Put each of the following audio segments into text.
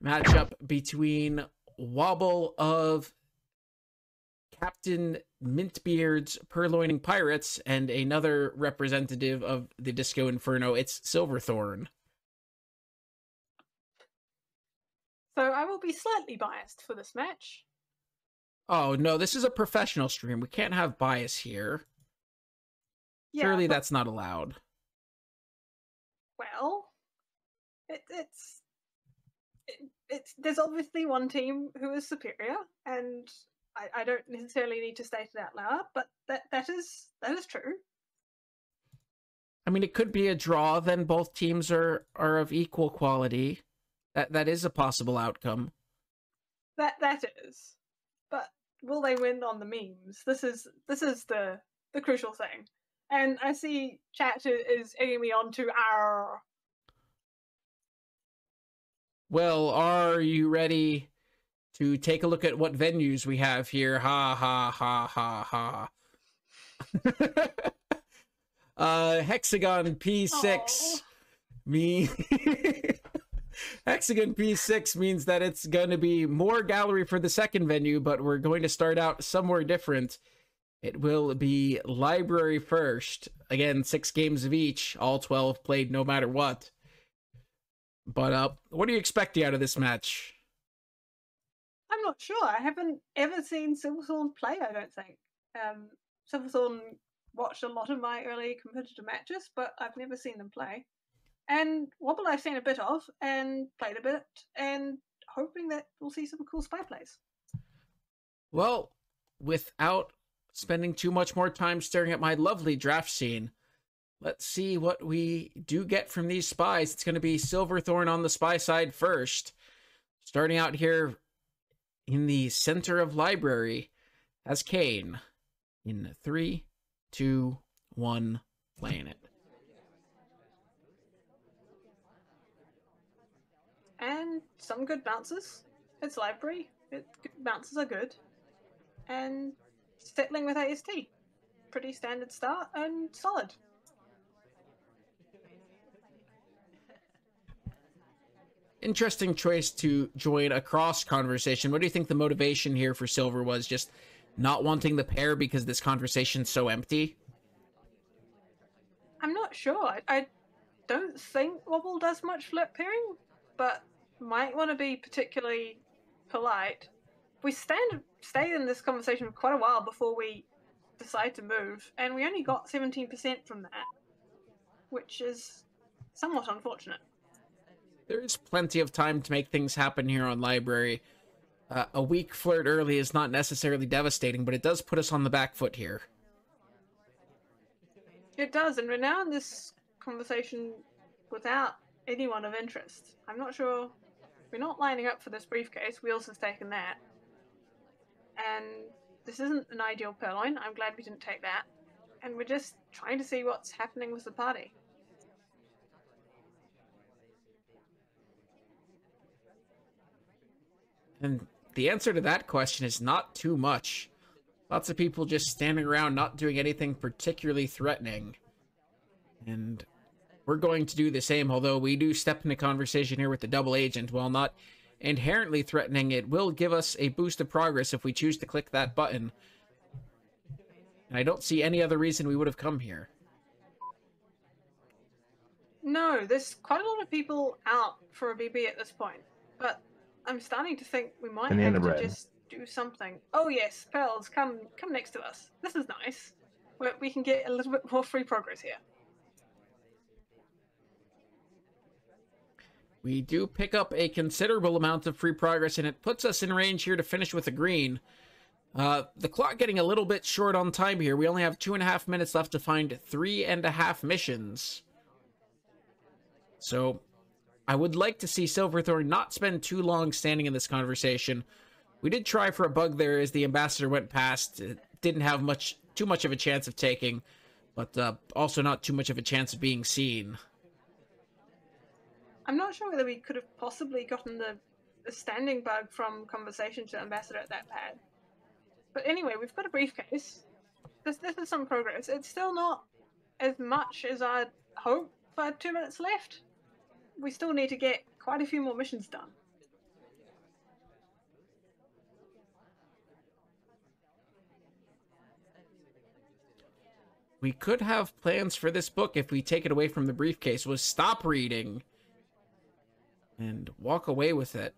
matchup between Wobble of Captain Mintbeard's Purloining Pirates and another representative of the Disco Inferno. It's Silverthorn. So I will be slightly biased for this match. Oh, no, this is a professional stream. We can't have bias here. Yeah, Surely that's not allowed. Well, there's obviously one team who is superior, and I don't necessarily need to state it out loud, but that is true. I mean, it could be a draw, then both teams are of equal quality. That is a possible outcome. That is. But will they win on the memes? This is the crucial thing. And I see chat is egging me on to our... Well, are you ready to take a look at what venues we have here? Ha, ha, ha, ha, ha. Hexagon P6 me. Hexagon P6 means that it's going to be more gallery for the second venue, but we're going to start out somewhere different. It will be library first. Again, 6 games of each, all 12 played no matter what. But what are you expecting out of this match? I'm not sure. I haven't ever seen Silverthorn play, I don't think. Silverthorn watched a lot of my early competitive matches, but I've never seen them play. And Wobble I've seen a bit of, and played a bit, and hoping that we'll see some cool spy plays. Well, without spending too much more time staring at my lovely draft scene, let's see what we do get from these spies. It's going to be Silverthorn on the spy side first. Starting out here in the center of library as Kane. In 3, 2, 1, playing it. And some good bounces. It's library. Bounces are good. And settling with AST. Pretty standard start and solid. Interesting choice to join a cross conversation. What do you think the motivation here for Silver was? Just not wanting the pair because this conversation's so empty? I'm not sure. I don't think Wobble does much flip pairing, but might want to be particularly polite. We stayed in this conversation for quite a while before we decide to move, and we only got 17% from that, which is somewhat unfortunate. There is plenty of time to make things happen here on library. A weak flirt early is not necessarily devastating, but it does put us on the back foot here. It does, and we're now in this conversation without anyone of interest. I'm not sure. We're not lining up for this briefcase. Wheels has taken that. And this isn't an ideal purloin. I'm glad we didn't take that. And we're just trying to see what's happening with the party. And the answer to that question is not too much. Lots of people just standing around not doing anything particularly threatening. And we're going to do the same, although we do step into conversation here with the double agent. While not inherently threatening, it will give us a boost of progress if we choose to click that button. And I don't see any other reason we would have come here. No, there's quite a lot of people out for a BB at this point, but I'm starting to think we might have to just do something. Oh yes, Pearls, come next to us. This is nice. We can get a little bit more free progress here. We do pick up a considerable amount of free progress, and it puts us in range here to finish with a green. The clock getting a little bit short on time here. We only have 2.5 minutes left to find 3.5 missions. So I would like to see Silverthorn not spend too long standing in this conversation. We did try for a bug there as the ambassador went past. It didn't have too much of a chance of taking, but also not too much of a chance of being seen. I'm not sure whether we could have possibly gotten the standing bug from conversation to ambassador at that pad. But anyway, we've got a briefcase. This is some progress. It's still not as much as I'd hope for 2 minutes left. We still need to get quite a few more missions done. we could have plans for this book if we take it away from the briefcase, was stop reading and walk away with it.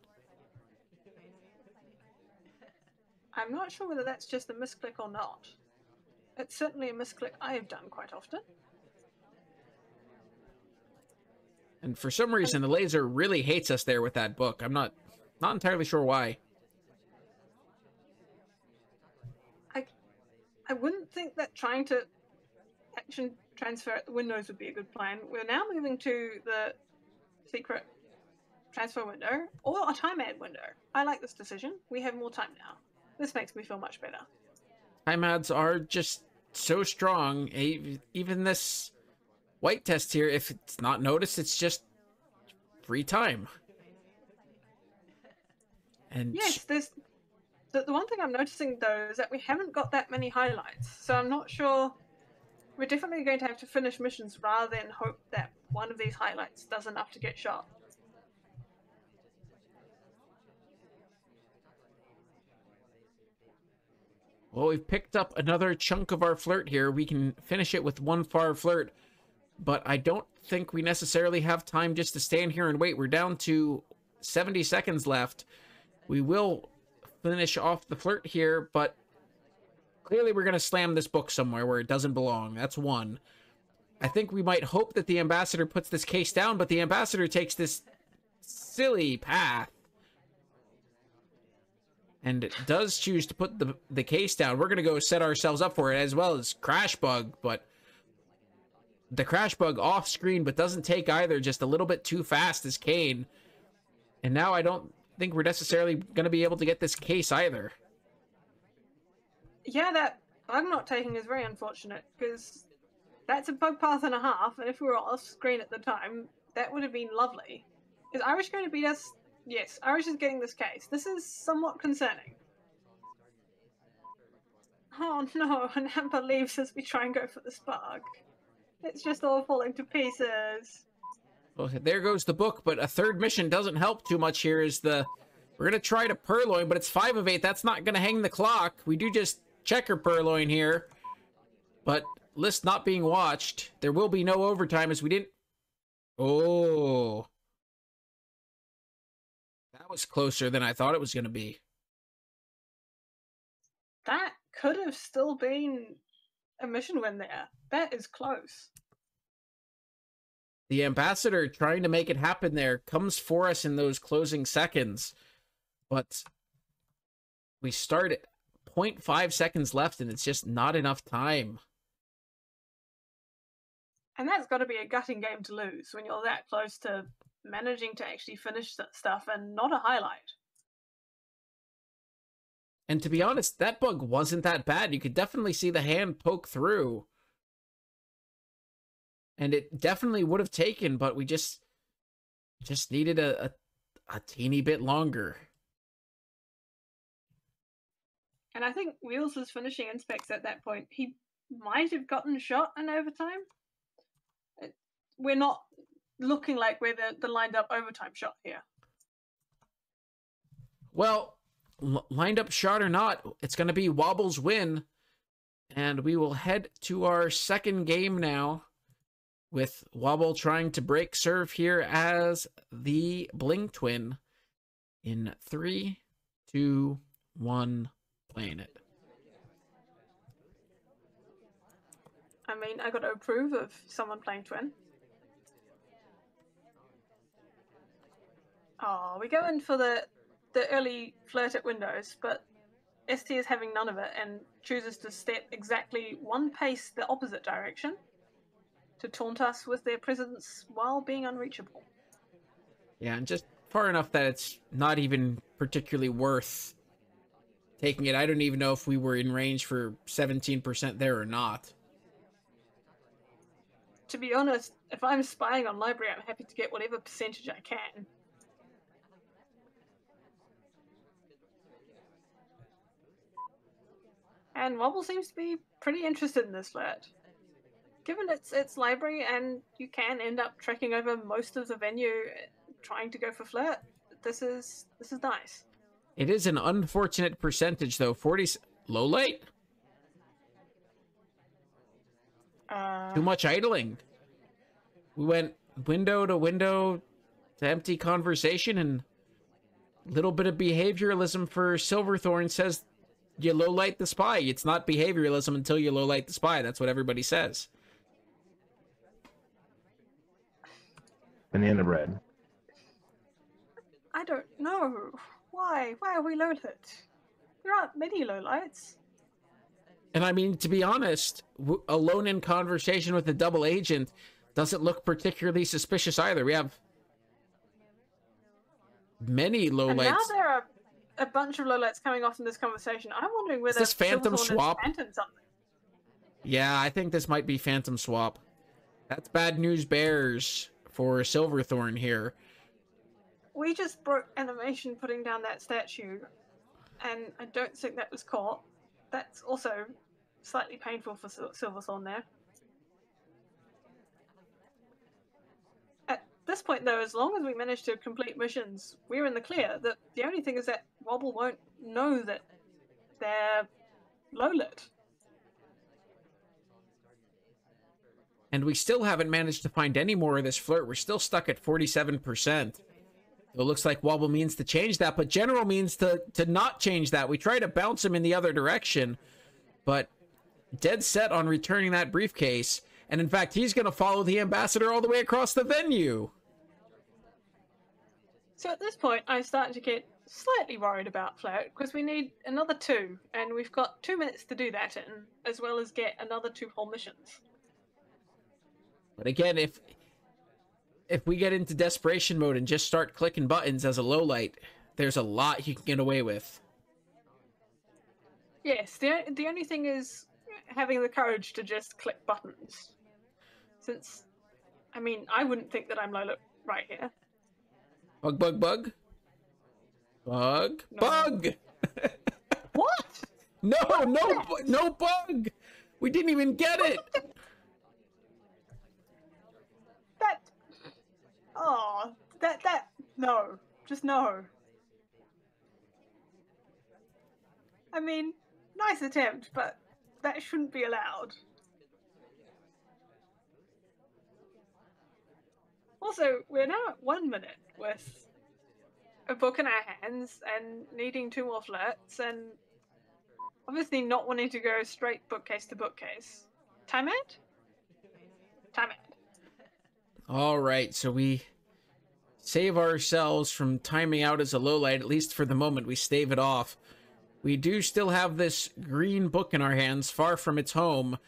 I'm not sure whether that's just a misclick or not. It's certainly a misclick I have done quite often. And for some reason, the laser really hates us there with that book. I'm not entirely sure why. I wouldn't think that trying to action transfer at the windows would be a good plan. We're now moving to the secret transfer window or a time ad window. I like this decision. We have more time now. This makes me feel much better. Time ads are just so strong. Even this white test here, if it's not noticed, it's just free time. And yes, there's the one thing I'm noticing though is that we haven't got that many highlights, so I'm not sure. We're definitely going to have to finish missions rather than hope that one of these highlights does enough to get shot. Well, we've picked up another chunk of our flirt here. We can finish it with one far flirt, but I don't think we necessarily have time just to stand here and wait. We're down to 70 seconds left. We will finish off the flirt here, but clearly we're going to slam this book somewhere where it doesn't belong. That's one. I think we might hope that the ambassador puts this case down, but the ambassador takes this silly path and it does choose to put the case down. We're going to go set ourselves up for it, as well as Crash Bug, but the Crash Bug off screen, but doesn't take either, just a little bit too fast as Kane. And now I don't think we're necessarily going to be able to get this case either. Yeah, that bug not taking is very unfortunate, because that's a bug path and a half, and if we were off screen at the time, that would have been lovely. Is Irish going to beat us? Yes, Irish is getting this case. This is somewhat concerning. Oh no, and Amber leaves as we try and go for the spark. It's just all falling to pieces. Well, there goes the book, but a third mission doesn't help too much here. We're going to try to purloin, but it's 5 of 8. That's not going to hang the clock. We do just checker purloin here, but list not being watched. There will be no overtime as we didn't... Oh... That was closer than I thought it was going to be. That could have still been a mission win there. That is close. The ambassador trying to make it happen there comes for us in those closing seconds. But we start at 0.5 seconds left and it's just not enough time. And that's got to be a gutting game to lose when you're that close to managing to actually finish that stuff and not a highlight. And to be honest, that bug wasn't that bad. You could definitely see the hand poke through. And it definitely would have taken, but we just needed a teeny bit longer. And I think Wheels was finishing inspects at that point. He might have gotten shot in overtime. We're not looking like we're the lined up overtime shot here. Well, lined up shot or not, it's going to be Wobble's win. And we will head to our second game now, with Wobble trying to break serve here as the Bling Twin in 3, 2, 1, playing it. I mean, I got to approve of someone playing Twin. Oh, we go in for the early flirt at windows, but ST is having none of it and chooses to step exactly one pace the opposite direction to taunt us with their presence while being unreachable. Yeah, and just far enough that it's not even particularly worth taking it. I don't even know if we were in range for 17% there or not. To be honest, if I'm spying on library, I'm happy to get whatever percentage I can. And Wobble seems to be pretty interested in this flirt. Given it's library and you can end up trekking over most of the venue trying to go for flirt, this is nice. It is an unfortunate percentage though. 40 low light. Too much idling. We went window to window to empty conversation, and a little bit of behavioralism for Silverthorn says you low-light the spy. It's not behavioralism until you low-light the spy. That's what everybody says. Banana bread. I don't know. Why? Why are we low-lit? There aren't many lowlights. And I mean, to be honest, alone in conversation with a double agent doesn't look particularly suspicious either. We have many lowlights. And now there are a bunch of lowlights coming off in this conversation. I'm wondering whether this Phantom Silverthorn Swap? is Phantom something. Yeah, I think this might be Phantom Swap. That's bad news bears for Silverthorn here. We just broke animation putting down that statue, and I don't think that was caught. That's also slightly painful for Silverthorn there. At this point, though, as long as we manage to complete missions, we're in the clear. The only thing is that Wobble won't know that they're low-lit. And we still haven't managed to find any more of this flirt. We're still stuck at 47%. It looks like Wobble means to change that, but General means to not change that. We try to bounce him in the other direction, but dead set on returning that briefcase. And in fact, he's going to follow the ambassador all the way across the venue. So at this point, I'm starting to get slightly worried about Flirt, because we need another 2, and we've got 2 minutes to do that in, as well as get another 2 whole missions. But again, if we get into desperation mode and just start clicking buttons as a lowlight, there's a lot you can get away with. Yes, the only thing is having the courage to just click buttons. Since, I mean, I wouldn't think that I'm low right here. Bug, bug, bug. Bug. No. Bug! What? No bug! We didn't even get it! No. Just no. I mean, nice attempt, but that shouldn't be allowed. Also, we're now at 1 minute with a book in our hands and needing 2 more flirts and obviously not wanting to go straight bookcase to bookcase. Time out? Time out. All right, so we save ourselves from timing out as a lowlight, at least for the moment. We stave it off. We do still have this green book in our hands, far from its home.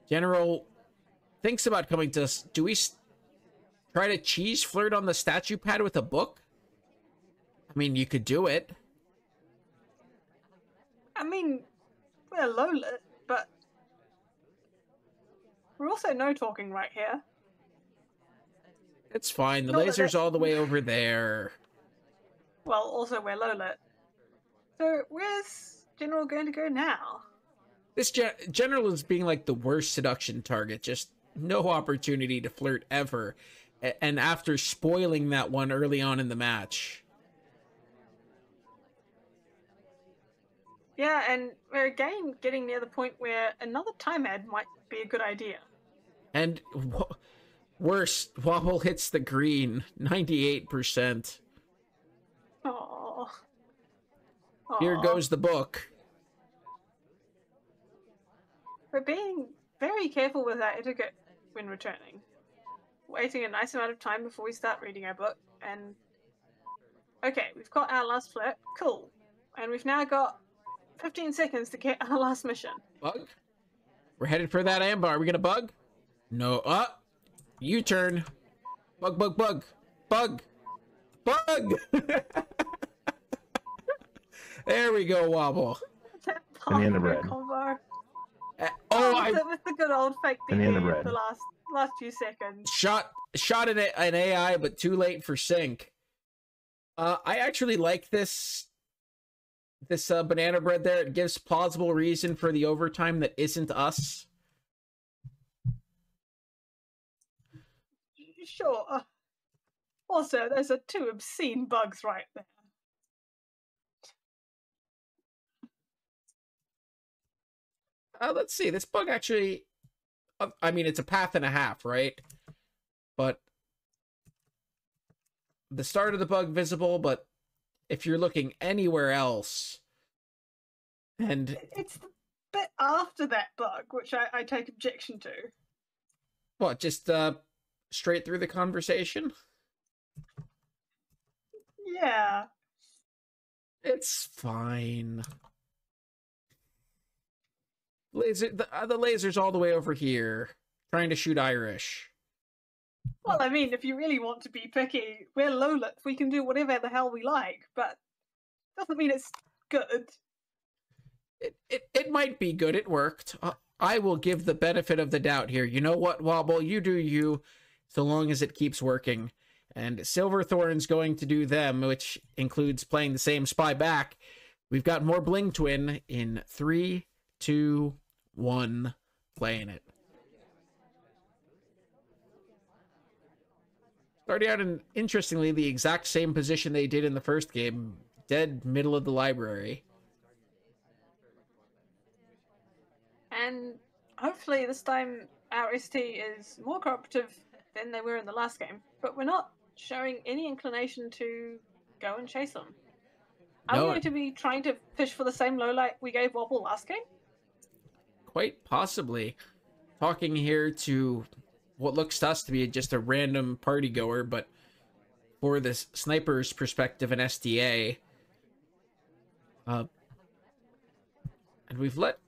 General thinks about coming to us. Do we try to cheese flirt on the statue pad with a book? I mean, you could do it. I mean, we're low lit, but we're also no talking right here. It's fine. The Not that laser's that- all the way over there. Well, also we're low lit. So where's General going to go now? This general is being like the worst seduction target. Just no opportunity to flirt ever. And after spoiling that one early on in the match. Yeah, and we're again getting near the point where another time ad might be a good idea. And worse, Wobble hits the green. 98%. Aww. Here goes the book. We're being very careful with our etiquette when returning. Waiting a nice amount of time before we start reading our book, and... Okay, we've got our last flirt. Cool. And we've now got 15 seconds to get our last mission. Bug? We're headed for that amber. Are we gonna bug? No. U-turn. Bug, bug, bug. Bug. Bug! There we go, Wobble. That Banana bread. combo. Oh, With the good old fake Banana BB bread. the last few seconds. shot an AI, but too late for sync. I actually like this banana bread there. It gives plausible reason for the overtime that isn't us. Sure. Also, there's 2 obscene bugs right there. Let's see. This bug actually, I mean, it's a path and a half, right? But the start of the bug visible, but if you're looking anywhere else, and It's the bit after that bug, which I take objection to. what, just straight through the conversation? Yeah. It's fine. The laser's all the way over here, trying to shoot Irish. Well, I mean, if you really want to be picky, we're Lolith. We can do whatever the hell we like, but doesn't mean it's good. It might be good. It worked. I will give the benefit of the doubt here. You know what, Wobble? You do you, so long as it keeps working. And Silverthorn's going to do them, which includes playing the same spy back. We've got more Bling Twin in 3, 2, 1, playing it. Starting out in, interestingly, the exact same position they did in the first game. Dead middle of the library. And hopefully this time our ST is more cooperative than they were in the last game. But we're not showing any inclination to go and chase them. Are we going to be trying to fish for the same low light we gave Wobble last game? Quite possibly. Talking here to what looks to us to be just a random party goer, but for this sniper's perspective in SDA. And we've let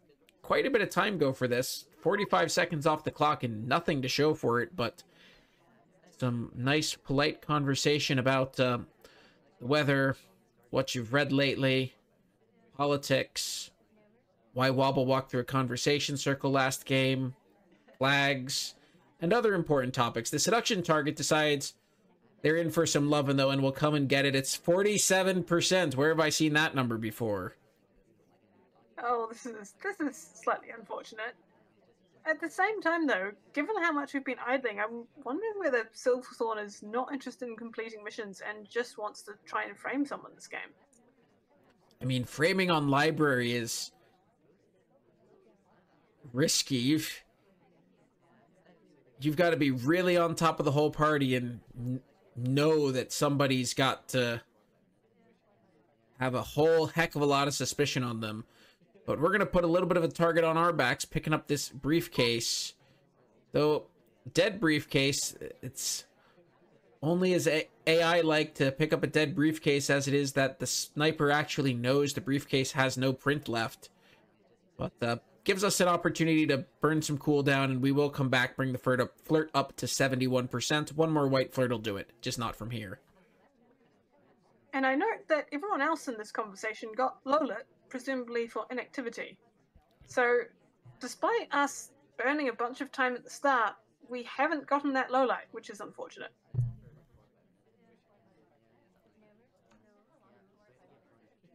quite a bit of time go for this. 45 seconds off the clock and nothing to show for it, but some nice, polite conversation about the weather, what you've read lately, politics, why Wobble walked through a conversation circle last game, flags, and other important topics. The seduction target decides they're in for some loving, though, and will come and get it. It's 47%. Where have I seen that number before? Oh, this is slightly unfortunate. At the same time, though, given how much we've been idling, I'm wondering whether Silverthorn is not interested in completing missions and just wants to try and frame someone this game. I mean, framing on library is risky. You've got to be really on top of the whole party and know that somebody's got to have a whole heck of a lot of suspicion on them. But we're going to put a little bit of a target on our backs, picking up this briefcase. Though, dead briefcase, it's only as AI-like to pick up a dead briefcase as it is that the sniper actually knows the briefcase has no print left. But gives us an opportunity to burn some cooldown, and we will come back, bring the flirt up to 71%. One more white flirt will do it, just not from here. And I note that everyone else in this conversation got Lola, presumably for inactivity. So, despite us burning a bunch of time at the start, we haven't gotten that low light, which is unfortunate.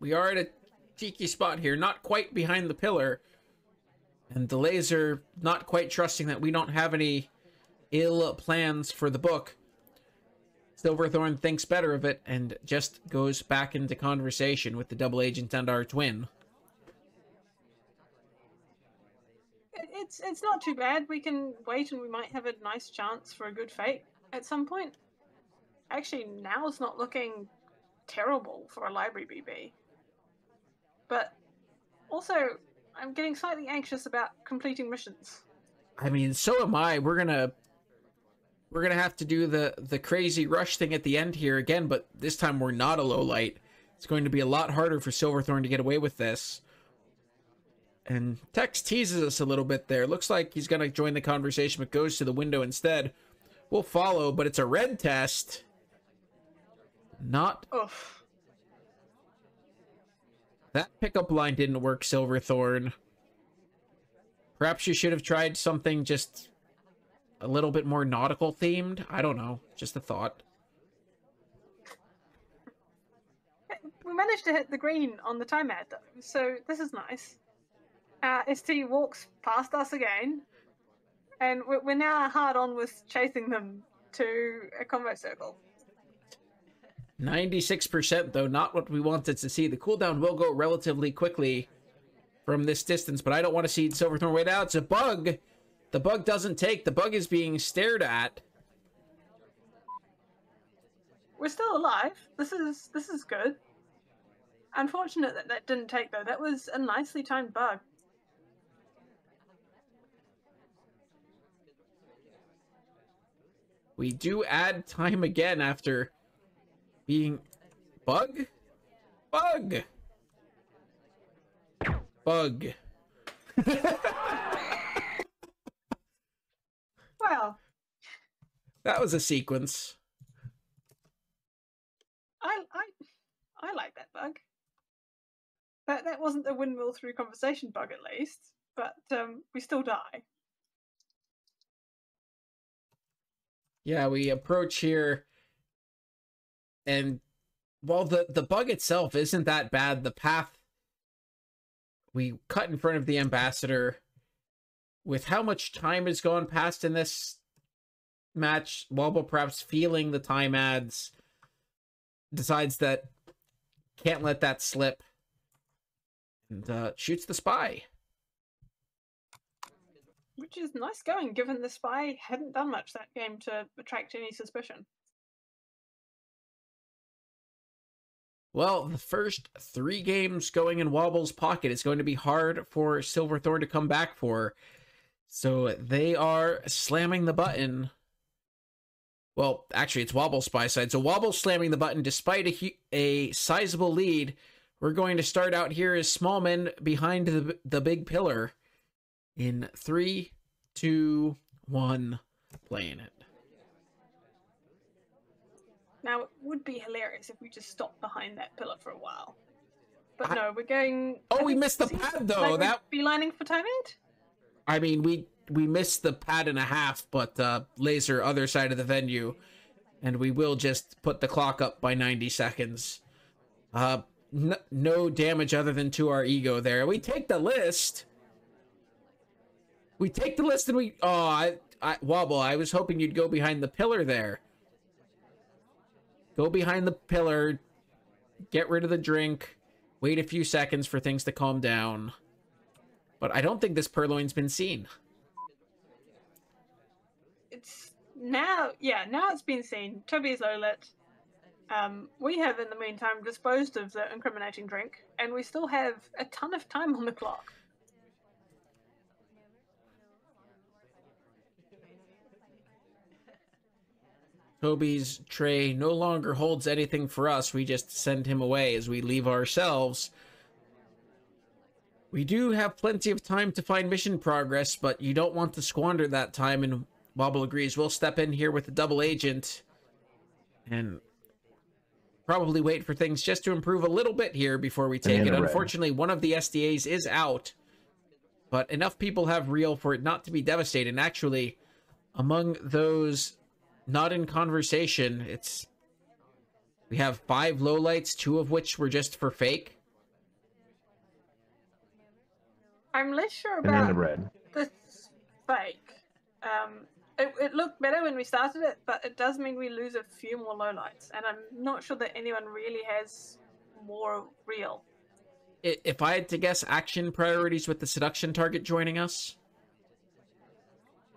We are at a cheeky spot here, not quite behind the pillar, and the laser not quite trusting that we don't have any ill plans for the book. Silverthorn thinks better of it and just goes back into conversation with the double agent and our twin. It's not too bad. We can wait and we might have a nice chance for a good fate at some point. Actually, now it's not looking terrible for a library BB. But also, I'm getting slightly anxious about completing missions. I mean, so am I. We're gonna have to do the crazy rush thing at the end here again, but this time we're not a low light. It's going to be a lot harder for Silverthorn to get away with this. And Tex teases us a little bit there. Looks like he's going to join the conversation, but goes to the window instead. We'll follow, but it's a red test. Not... Oof. That pickup line didn't work, Silverthorn. Perhaps you should have tried something just a little bit more nautical themed. I don't know. Just a thought. We managed to hit the green on the time ad, though, so this is nice. ST walks past us again, and we're now hard on with chasing them to a combat circle. 96%, though, not what we wanted to see. The cooldown will go relatively quickly from this distance, but I don't want to see Silverthorn wait out. It's a bug. The bug doesn't take. The bug is being stared at. We're still alive. This is good. Unfortunate that that didn't take, though. That was a nicely timed bug. We do add time again after being... Bug? Bug! Bug. Well, that was a sequence. I like that bug. That wasn't the windmill through conversation bug, at least, but we still die. Yeah, we approach here, and while the bug itself isn't that bad, the path we cut in front of the ambassador, with how much time has gone past in this match, Wobble perhaps feeling the time adds, decides that can't let that slip, and shoots the spy. Which is nice going, given the spy hadn't done much that game to attract any suspicion. Well, the first 3 games going in Wobble's pocket is going to be hard for Silverthorn to come back for. So they are slamming the button. Well, actually, it's Wobble's spy side. So Wobble's slamming the button despite a sizable lead. We're going to start out here as Smallman behind the big pillar. In 3, 2, 1, playing it. Now, it would be hilarious if we just stopped behind that pillar for a while. But no, we're going... Oh, we missed the pad, though. Like that be lining for time aid? I mean, we missed the pad and a half, but laser other side of the venue. And we will just put the clock up by 90 seconds. No damage other than to our ego there. We take the list... We take the list and we... Oh, Wobble, I was hoping you'd go behind the pillar there. Go behind the pillar. Get rid of the drink. Wait a few seconds for things to calm down. But I don't think this purloin's been seen. It's now... Yeah, now it's been seen. Toby's low lit. We have, in the meantime, disposed of the incriminating drink. And we still have a ton of time on the clock. Toby's tray no longer holds anything for us. We just send him away as we leave ourselves. We do have plenty of time to find mission progress, but you don't want to squander that time, and Wobble agrees. We'll step in here with a double agent and probably wait for things just to improve a little bit here before we take it. Unfortunately, one of the SDAs is out, but enough people have real for it not to be devastating. Actually, among those... not in conversation, we have 5 lowlights, 2 of which were just for fake. I'm less sure about this fake. It looked better when we started it, but it does mean we lose a few more lowlights, and I'm not sure that anyone really has more real. If I had to guess, action priorities with the seduction target joining us?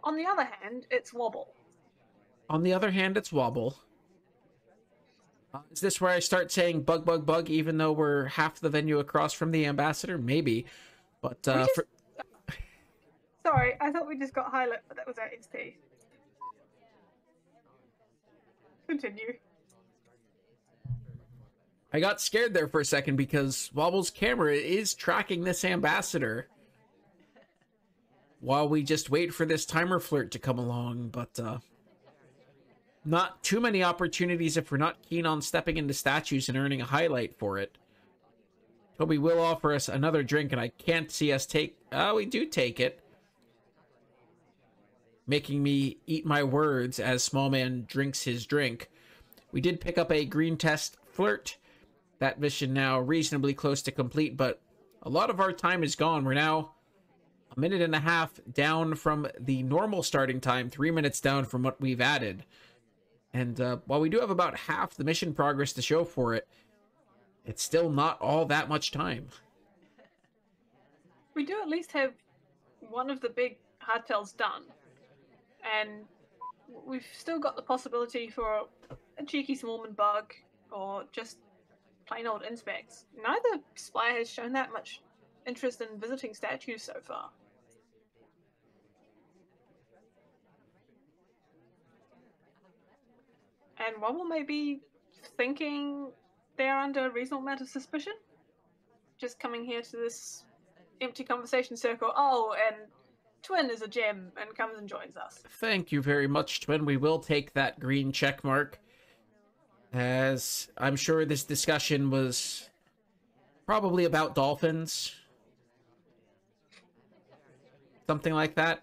On the other hand, it's Wobble. On the other hand, it's Wobble. Is this where I start saying bug, bug, bug, even though we're half the venue across from the ambassador? Maybe. But, Sorry, I thought we just got highlight, but that was our XT. Continue. I got scared there for a second because Wobble's camera is tracking this ambassador while we just wait for this timer flirt to come along, but, not too many opportunities if we're not keen on stepping into statues and earning a highlight for it. Toby will offer us another drink, and I can't see us take... Oh, we do take it. Making me eat my words as Smallman drinks his drink. We did pick up a green test flirt. That mission now reasonably close to complete, but a lot of our time is gone. We're now a minute and a half down from the normal starting time, 3 minutes down from what we've added. And while we do have about half the mission progress to show for it, it's still not all that much time. We do at least have one of the big hardtail's done. And we've still got the possibility for a cheeky Smallman bug or just plain old inspects. Neither spire has shown that much interest in visiting statues so far. And Wobble may be thinking they're under a reasonable amount of suspicion. Just coming here to this empty conversation circle. Oh, and Twin is a gem and comes and joins us. Thank you very much, Twin. We will take that green check mark, as I'm sure this discussion was probably about dolphins. Something like that.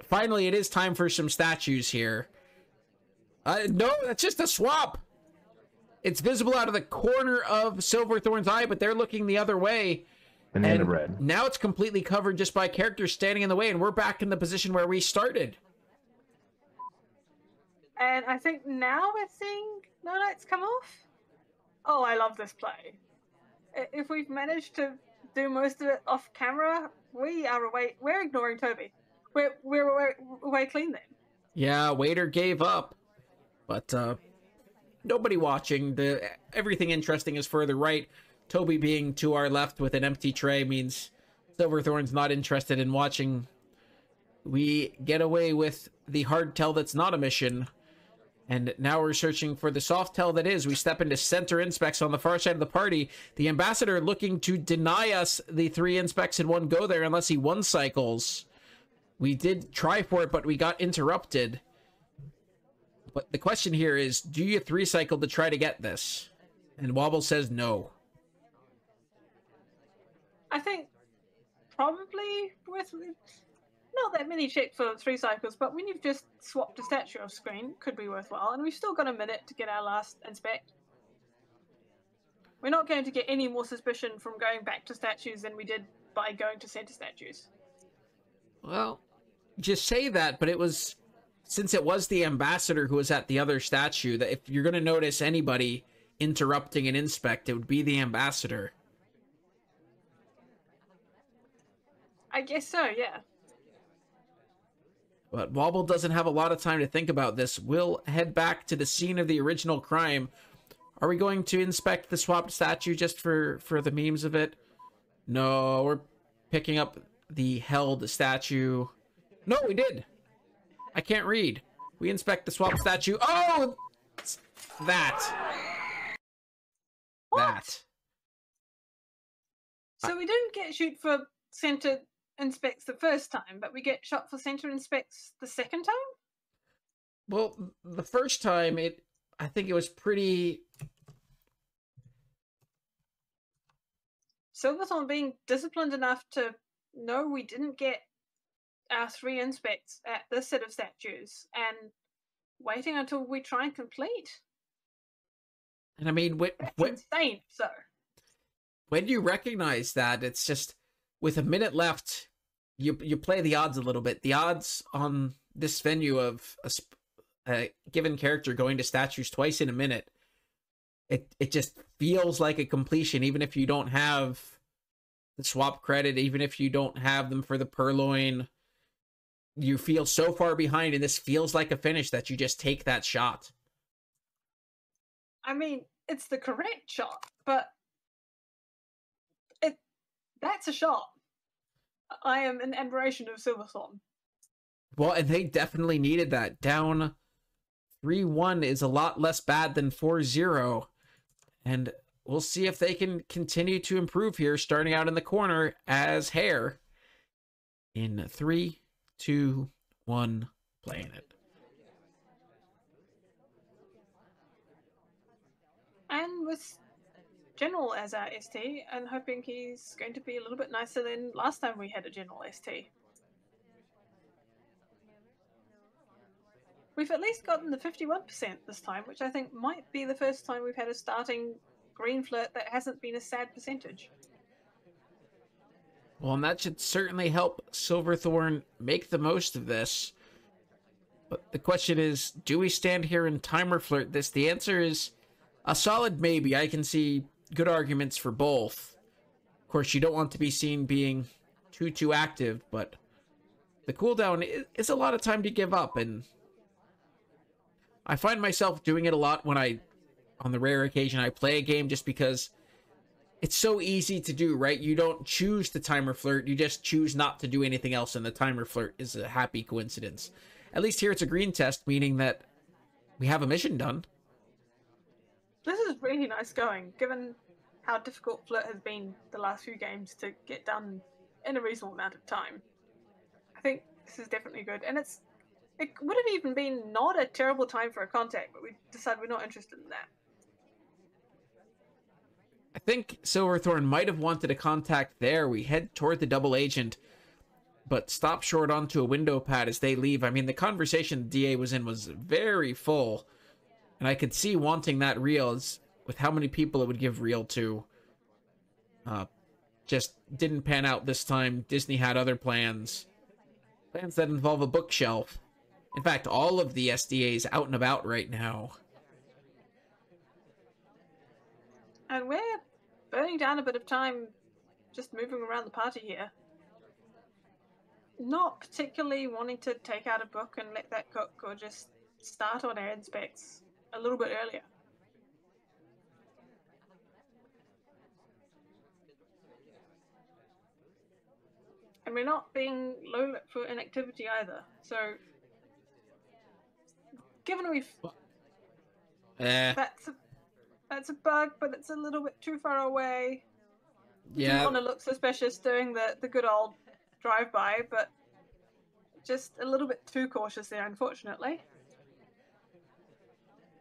Finally, it is time for some statues here. No, that's just a swap. It's visible out of the corner of Silverthorn's eye, but they're looking the other way. Banana bread. Now it's completely covered just by characters standing in the way, and we're back in the position where we started. And I think now we're seeing no lights come off. Oh, I love this play. If we've managed to do most of it off camera, we are away. We're ignoring Toby. We're away clean then. Yeah, waiter gave up, but nobody watching. Everything interesting is further right. Toby being to our left with an empty tray means Silverthorn's not interested in watching. We get away with the hard tell that's not a mission, and now we're searching for the soft tell that is. We step into center inspects on the far side of the party. The ambassador looking to deny us the 3 inspects in one go there unless he one cycles. We did try for it, but we got interrupted. But the question here is, do you 3 cycle to try to get this? And Wobble says no. I think probably with not that many check for 3 cycles, but when you've just swapped a statue off screen, could be worthwhile. And we've still got a minute to get our last inspect. We're not going to get any more suspicion from going back to statues than we did by going to center statues. Well, just say that, but it was, since it was the ambassador who was at the other statue, that if you're going to notice anybody interrupting an inspect, it would be the ambassador. I guess so, yeah. But Wobble doesn't have a lot of time to think about this. We'll head back to the scene of the original crime. Are we going to inspect the swapped statue just for the memes of it? No, we're picking up the held statue. No, we did. I can't read. We inspect the swapped statue. Oh! That. What? That. So we didn't get shoot for center inspects the first time, but we get shot for center inspects the second time? Well, the first time, I think it was pretty... Silverthorn being disciplined enough to know we didn't get our 3 inspects at this set of statues, and waiting until we try and complete. And I mean, That's insane, so. When you recognize that, it's just... With a minute left, you play the odds a little bit. The odds on this venue of a given character going to statues twice in a minute, it just feels like a completion, even if you don't have the swap credit, even if you don't have them for the purloin. You feel so far behind, and this feels like a finish that you just take that shot. I mean, it's the correct shot, but that's a shot. I am an admiration of Silverthorn. Well, and they definitely needed that. Down 3-1 is a lot less bad than 4-0. And we'll see if they can continue to improve here, starting out in the corner as Hare. In 3, 2, 1, playing it. And with General as our ST, and hoping he's going to be a little bit nicer than last time we had a General ST. We've at least gotten the 51% this time, which I think might be the first time we've had a starting green flirt that hasn't been a sad percentage. Well, and that should certainly help Silverthorn make the most of this. But the question is, do we stand here and timer flirt this? The answer is a solid maybe. I can see good arguments for both. Of course, you don't want to be seen being too active, but the cooldown is a lot of time to give up, and I find myself doing it a lot when on the rare occasion I play a game, just because it's so easy to do, right? You don't choose the timer flirt, you just choose not to do anything else, and the timer flirt is a happy coincidence. At least here it's a green test, meaning that we have a mission done. This is really nice going, given how difficult flirt has been the last few games to get done in a reasonable amount of time. I think this is definitely good, and it would have even been not a terrible time for a contact, but we decided we're not interested in that. I think Silverthorn might have wanted a contact there. We head toward the double agent, but stop short onto a window pad as they leave. I mean, the conversation the DA was in was very full, and I could see wanting that reel as with how many people it would give reel to. Just didn't pan out this time. Disney had other plans. Plans that involve a bookshelf. In fact, all of the SDAs out and about right now. And we're burning down a bit of time just moving around the party here. Not particularly wanting to take out a book and let that cook, or just start on our inspects a little bit earlier. And we're not being low lit for inactivity either. So, given we've... That's a bug, but it's a little bit too far away. Yeah. Didn't want to look suspicious doing the good old drive-by, but just a little bit too cautious there, unfortunately.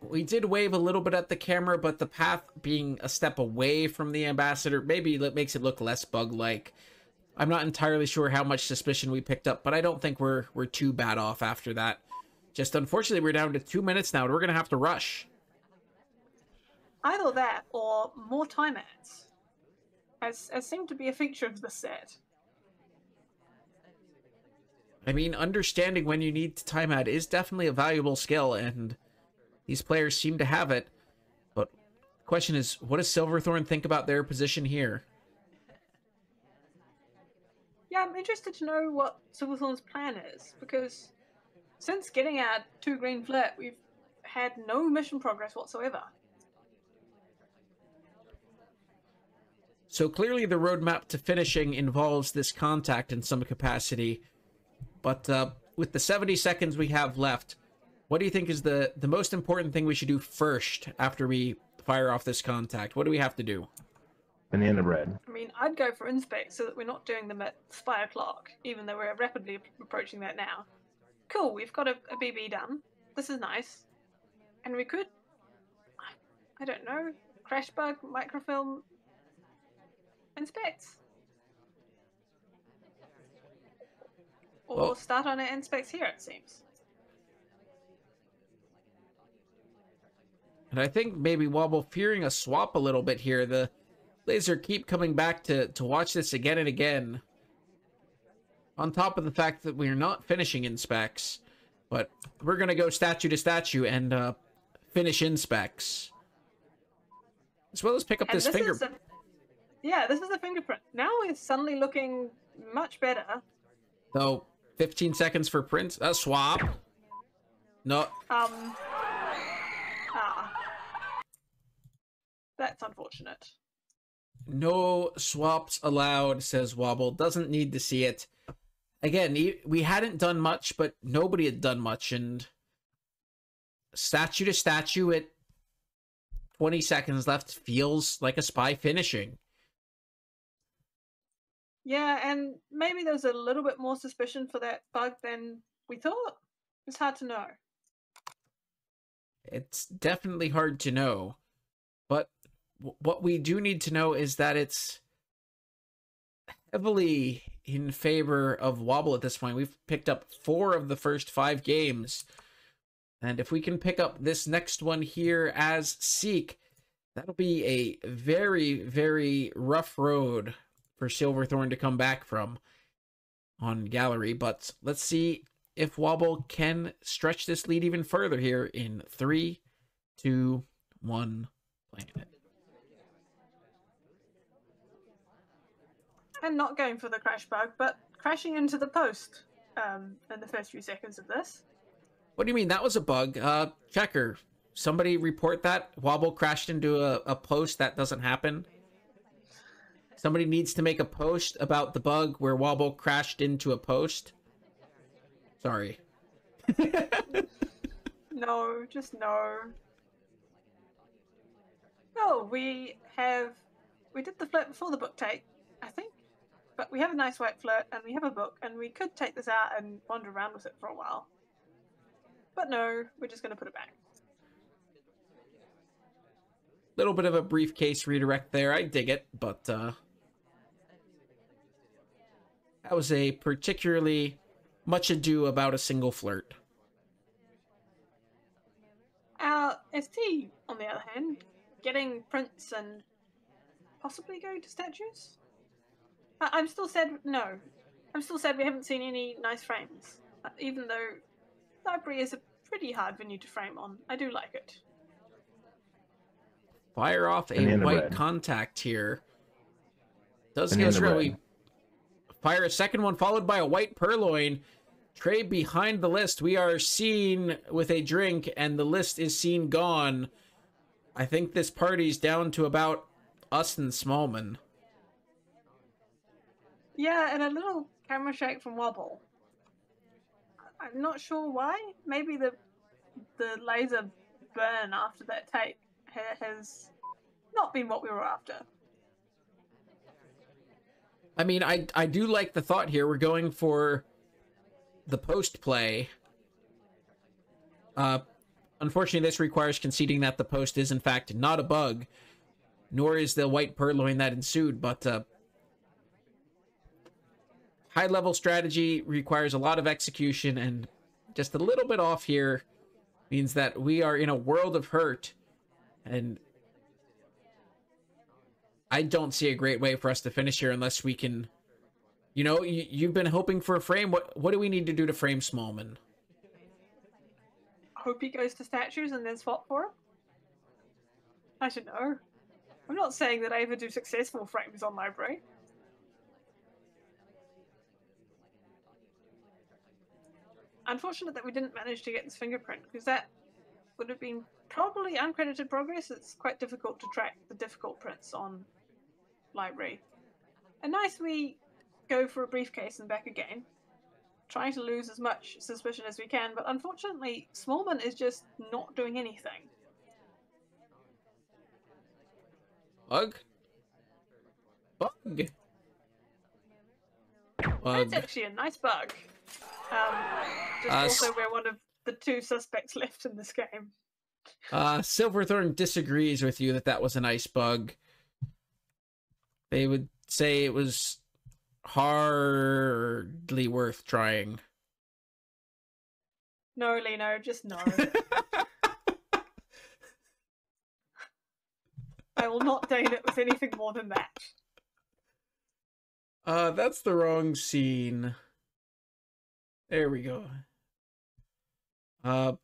We did wave a little bit at the camera, but the path being a step away from the ambassador maybe makes it look less bug-like. I'm not entirely sure how much suspicion we picked up, but I don't think we're too bad off after that. Just unfortunately, we're down to 2 minutes now, and we're going to have to rush. Either that, or more time ads, as seemed to be a feature of the set. I mean, understanding when you need to time ad is definitely a valuable skill, and these players seem to have it. But the question is, what does Silverthorn think about their position here? Yeah, I'm interested to know what Silverthorn's plan is, because since getting our 2 green flirt, we've had no mission progress whatsoever. So clearly the roadmap to finishing involves this contact in some capacity. But with the 70 seconds we have left, what do you think is the most important thing we should do first after we fire off this contact? What do we have to do? Banana bread. I mean, I'd go for inspect so that we're not doing them at spy o'clock, even though we're rapidly approaching that now. Cool, we've got a BB done. This is nice. And we could, I don't know, crash bug, microfilm, inspects. Or start on our inspects here, it seems. And I think maybe Wobble fearing a swap a little bit here. The laser keep coming back to watch this again and again. On top of the fact that we're not finishing inspects, but we're going to go statue to statue and finish inspects. As well as pick up this finger. Yeah, this is a fingerprint. Now it's suddenly looking much better. So, 15 seconds for print. A swap. No. That's unfortunate. No swaps allowed, says Wobble. Doesn't need to see it. Again, we hadn't done much, but nobody had done much. And statue to statue at 20 seconds left feels like a spy finishing. Yeah, and maybe there's a little bit more suspicion for that bug than we thought. It's hard to know. It's definitely hard to know. But what we do need to know is that it's heavily in favor of Wobble at this point. We've picked up 4 of the first 5 games. And if we can pick up this next one here as Seek, that'll be a very, very rough road for Silverthorn to come back from on Gallery. But let's see if Wobble can stretch this lead even further here in 3, 2, 1, playing it. And not going for the crash bug, but crashing into the post. in the first few seconds of this. What do you mean? That was a bug. Checker. Somebody report that. Wobble crashed into a post. That doesn't happen. Somebody needs to make a post about the bug where Wobble crashed into a post. Sorry. No, just no. Oh, we did the flirt before the book take, I think. But we have a nice white flirt, and we have a book, and we could take this out and wander around with it for a while. But no, we're just going to put it back. Little bit of a briefcase redirect there. I dig it, but that was a particularly much ado about a single flirt. Our ST, on the other hand, getting prints and possibly going to statues? I'm still sad. No, I'm still sad we haven't seen any nice frames. Even though library is a pretty hard venue to frame on, I do like it. Fire off a white contact here. Does give us really fire a second one followed by a white purloin. Trey behind the list. We are seen with a drink and the list is seen gone. I think this party's down to about us and Smallman. Yeah, and a little camera shake from Wobble. I'm not sure why. Maybe the laser burn after that take has not been what we were after. I mean, I do like the thought here. We're going for the post play. Unfortunately, this requires conceding that the post is in fact not a bug, nor is the white purloin that ensued, but high-level strategy requires a lot of execution, and just a little bit off here means that we are in a world of hurt, and I don't see a great way for us to finish here unless we can, you know, you've been hoping for a frame. What do we need to do to frame Smallman? Hope he goes to statues and then swap for him? I don't know. I'm not saying that I ever do successful frames on library. Unfortunate that we didn't manage to get this fingerprint, because that would have been probably uncredited progress. It's quite difficult to track the difficult prints on library. And nice we go for a briefcase and back again, trying to lose as much suspicion as we can, but unfortunately Smallman is just not doing anything. Bug? Bug? That's actually a nice bug. Also we're one of the two suspects left in this game. Silverthorn disagrees with you that was a nice bug. They would say it was hardly worth trying. No, Lino, just no. I will not deign it with anything more than that. That's the wrong scene. There we go. I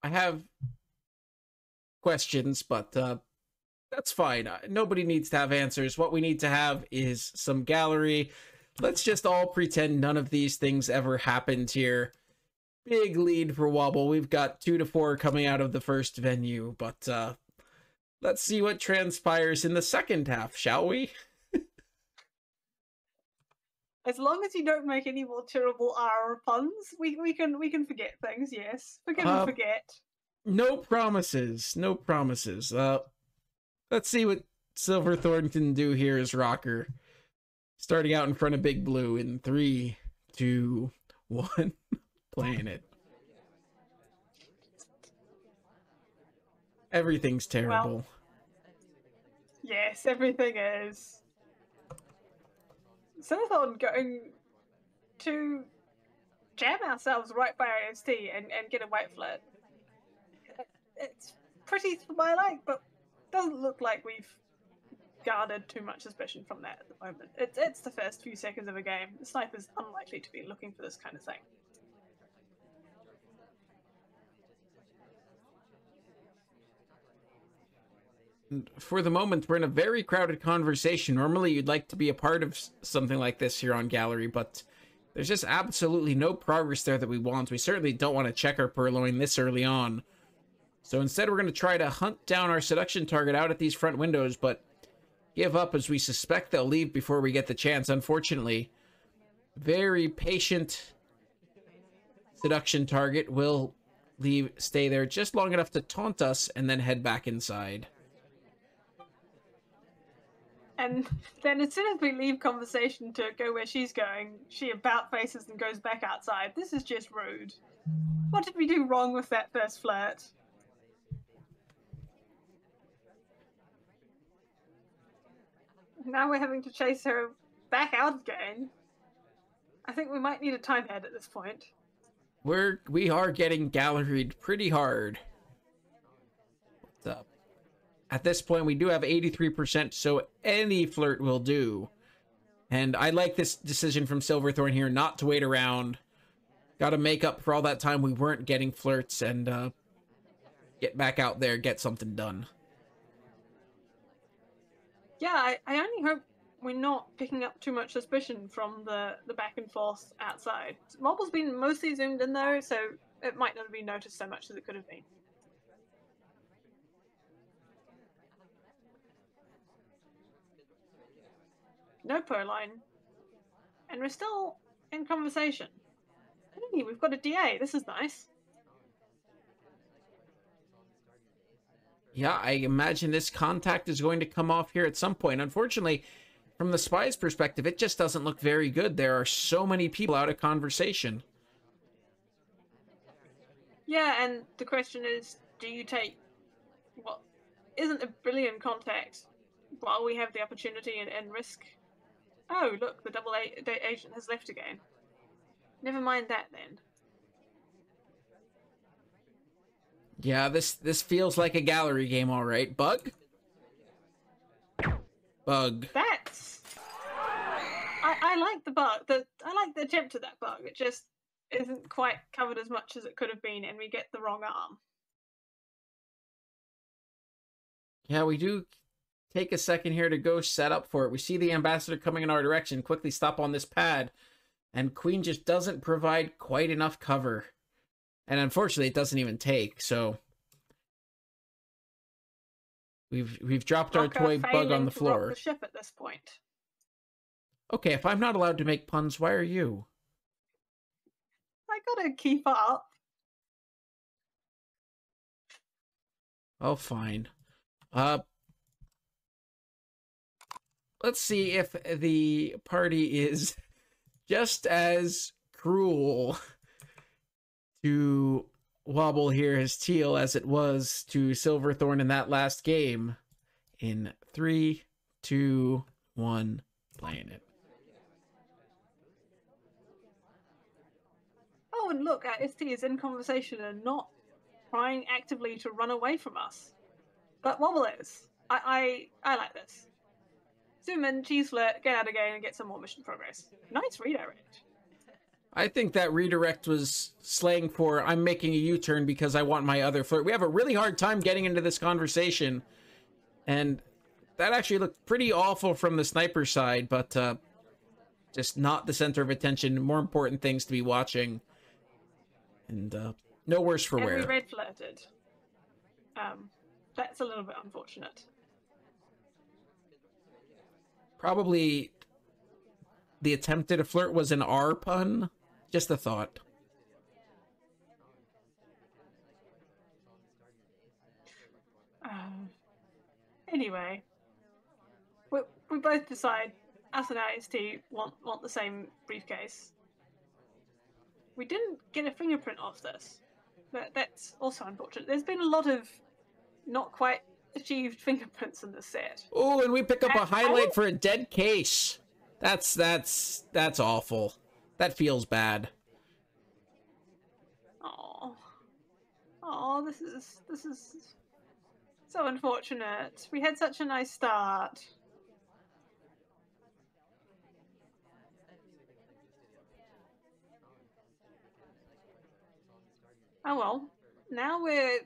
have questions, but that's fine. Nobody needs to have answers. What we need to have is some gallery. Let's just all pretend none of these things ever happened here. Big lead for Wobble. We've got 2 to 4 coming out of the first venue, but let's see what transpires in the second half, shall we? As long as you don't make any more terrible R puns, we can forget things. Yes, forgive and forget. No promises. No promises. Let's see what Silverthorn can do here as Rocker. Starting out in front of Big Blue in 3, 2, 1. Playing it. Everything's terrible. Well, yes, everything is. Silverthorn going to jam ourselves right by our ST and get a white flirt. It's pretty for my like, but doesn't look like we've garnered too much suspicion from that at the moment. It's the first few seconds of a game. The sniper's unlikely to be looking for this kind of thing. For the moment, we're in a very crowded conversation. Normally, you'd like to be a part of something like this here on Gallery, but There's just absolutely no progress there that we want. We certainly don't want to check our purloin this early on. So instead, we're going to try to hunt down our seduction target out at these front windows, but give up as we suspect they'll leave before we get the chance, unfortunately. Very patient seduction target will stay there just long enough to taunt us and then head back inside. And then as soon as we leave conversation to go where she's going, she about faces and goes back outside. This is just rude. What did we do wrong with that first flirt? Now we're having to chase her back out again. I think we might need a time head at this point. We are getting galleried pretty hard. What's up? At this point, we do have 83%, so any flirt will do. And I like this decision from Silverthorn here, not to wait around. Got to make up for all that time we weren't getting flirts and get back out there, get something done. Yeah, I only hope we're not picking up too much suspicion from the back and forth outside. Wobble's been mostly zoomed in though, so it might not have been noticed so much as it could have been. No purloin. And we're still in conversation. Hey, we've got a DA. This is nice. Yeah, I imagine this contact is going to come off here at some point. Unfortunately, from the spy's perspective, it just doesn't look very good. There are so many people out of conversation. Yeah, and the question is, do you take what isn't a brilliant contact while we have the opportunity and risk? Oh, look, the double agent has left again. Never mind that then. Yeah, this feels like a gallery game, all right. Bug? Bug. That's... I like the bug. I like the attempt at that bug. It just isn't quite covered as much as it could have been, and we get the wrong arm. Yeah, we do take a second here to go set up for it. We see the ambassador coming in our direction. Quickly stop on this pad. And Queen just doesn't provide quite enough cover. And unfortunately, it doesn't even take, so... We've dropped our toy bug on the floor. The ship at this point. Okay, if I'm not allowed to make puns, why are you? I gotta keep up. Oh, fine. Let's see if the party is just as cruel to Wobble here as Teal as it was to Silverthorn in that last game. In 3, 2, 1, playing it. Oh, and look, ST is in conversation and not trying actively to run away from us. But Wobble is. I like this. Zoom in, cheese flirt, get out again, and get some more mission progress. Nice redirect. I think that redirect was slang for I'm making a U-turn because I want my other flirt. We have a really hard time getting into this conversation. And that actually looked pretty awful from the sniper side, but just not the center of attention. More important things to be watching. And no worse for wear. And we red flirted. That's a little bit unfortunate. Probably the attempt at a flirt was an R pun. Just a thought. Anyway, we both decide us and IST want the same briefcase. We didn't get a fingerprint off this. That's also unfortunate. There's been a lot of not quite achieved fingerprints in this set. Oh, and we pick up a highlight for a dead case. That's awful. That feels bad. Oh, this is so unfortunate. We had such a nice start. Oh well, now we're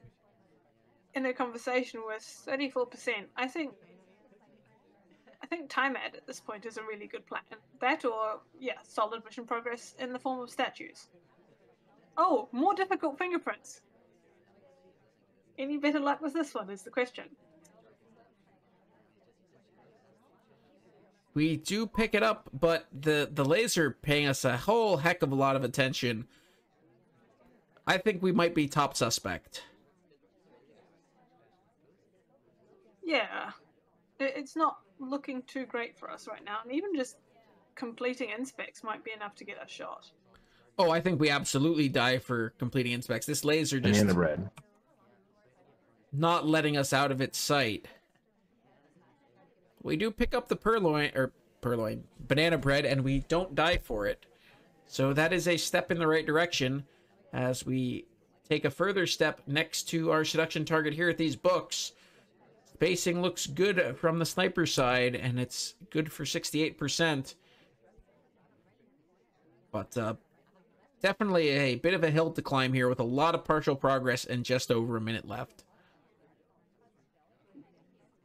in a conversation with 34%. I think think time ad at this point is a really good plan. That or, yeah, solid mission progress in the form of statues. Oh, more difficult fingerprints. Any better luck with this one is the question. We do pick it up, but the laser paying us a whole heck of a lot of attention. I think we might be top suspect. Yeah, it's not looking too great for us right now, and even just completing inspects might be enough to get us shot. Oh, I think we absolutely die for completing inspects. This laser just Banana bread. not letting us out of its sight. We do pick up the banana bread, and we don't die for it. So that is a step in the right direction as we take a further step next to our seduction target here at these books. Spacing looks good from the sniper side, and it's good for 68%. But definitely a bit of a hill to climb here with a lot of partial progress and just over a minute left.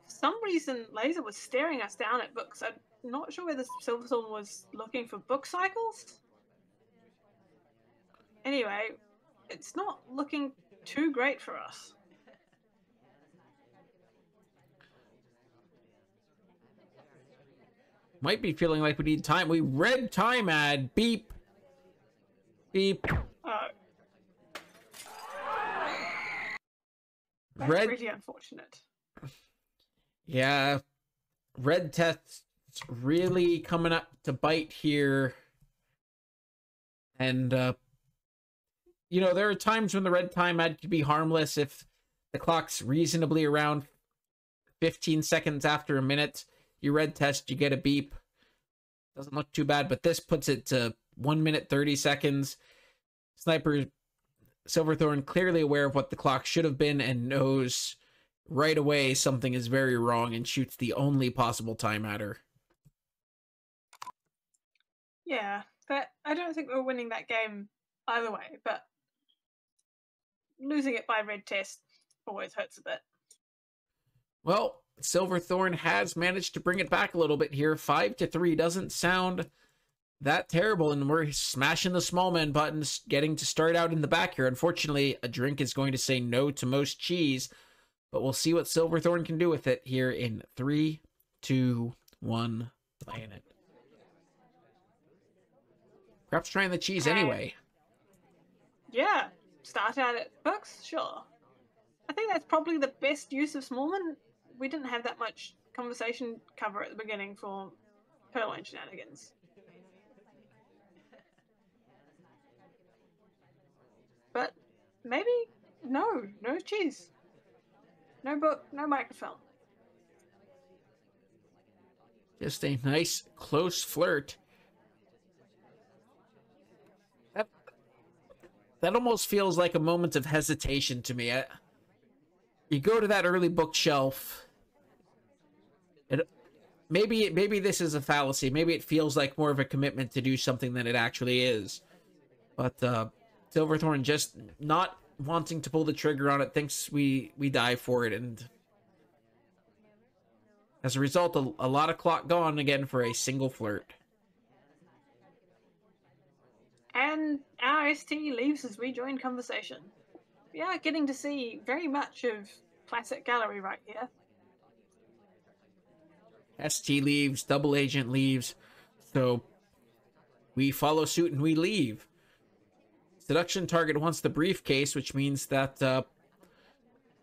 For some reason, Laser was staring us down at books. I'm not sure whether Silverthorn was looking for book cycles. Anyway, it's not looking too great for us. Might be feeling like we need time. We read time ad. Beep. Beep. That's really unfortunate. Yeah. Red test's really coming up to bite here. And, you know, there are times when the red time ad could be harmless if the clock's reasonably around 15 seconds after a minute. You red test, you get a beep. Doesn't look too bad, but this puts it to 1 minute 30 seconds. Sniper Silverthorn clearly aware of what the clock should have been and knows right away something is very wrong and shoots the only possible time at her. Yeah, but I don't think we're winning that game either way, but losing it by red test always hurts a bit. Well, Silverthorn has managed to bring it back a little bit here. 5-3 doesn't sound that terrible, and we're smashing the small man buttons, getting to start out in the back here. Unfortunately, a drink is going to say no to most cheese, but we'll see what Silverthorn can do with it here in 3, 2, 1, playing it. Perhaps trying the cheese anyway. Yeah, start out at books, sure. I think that's probably the best use of Smallman. We didn't have that much conversation cover at the beginning for Purloin shenanigans. But maybe no cheese. No book, no microfilm. Just a nice close flirt. That almost feels like a moment of hesitation to me. You go to that early bookshelf. Maybe this is a fallacy. Maybe it feels like more of a commitment to do something than it actually is. But Silverthorn just not wanting to pull the trigger on it, thinks we die for it, and as a result, a lot of clock gone again for a single flirt. And our ST leaves as we join conversation. We are getting to see very much of classic gallery right here. ST leaves, double agent leaves, so we follow suit and we leave. Seduction target wants the briefcase, which means that, well,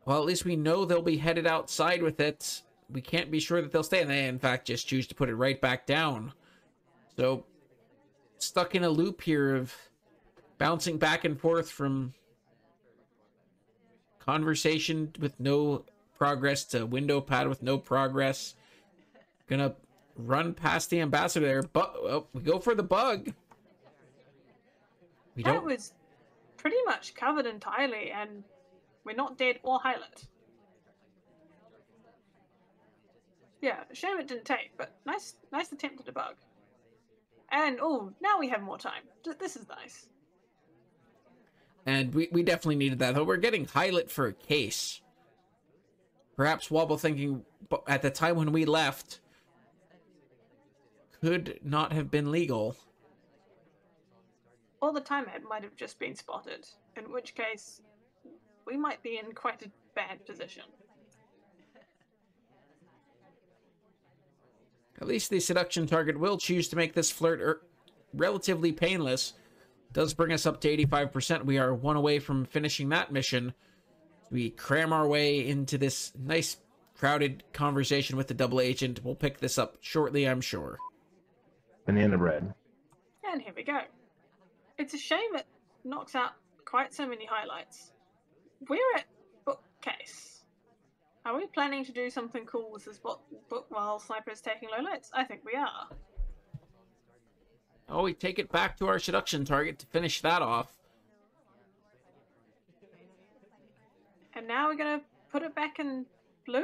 at least we know they'll be headed outside with it. We can't be sure that they'll stay, and they, in fact, just choose to put it right back down. So, stuck in a loop here of bouncing back and forth from conversation with no progress to window pad with no progress. Gonna run past the ambassador there, but oh, we go for the bug. That was pretty much covered entirely, and we're not dead or highlight. Yeah, shame it didn't take, but nice attempt at a bug. And oh, now we have more time. This is nice. And we definitely needed that, though. We're getting highlight for a case. Perhaps Wobble thinking at the time when we left, could not have been legal. Or the time ad might have just been spotted, in which case we might be in quite a bad position. At least the seduction target will choose to make this flirt relatively painless. Does bring us up to 85%. We are one away from finishing that mission. We cram our way into this nice crowded conversation with the double agent. We'll pick this up shortly, I'm sure. Banana bread. And here we go. It's a shame it knocks out quite so many highlights. We're at bookcase. Are we planning to do something cool with this book while Sniper is taking lowlights? I think we are. Oh, we take it back to our seduction target to finish that off. And now we're going to put it back in blue?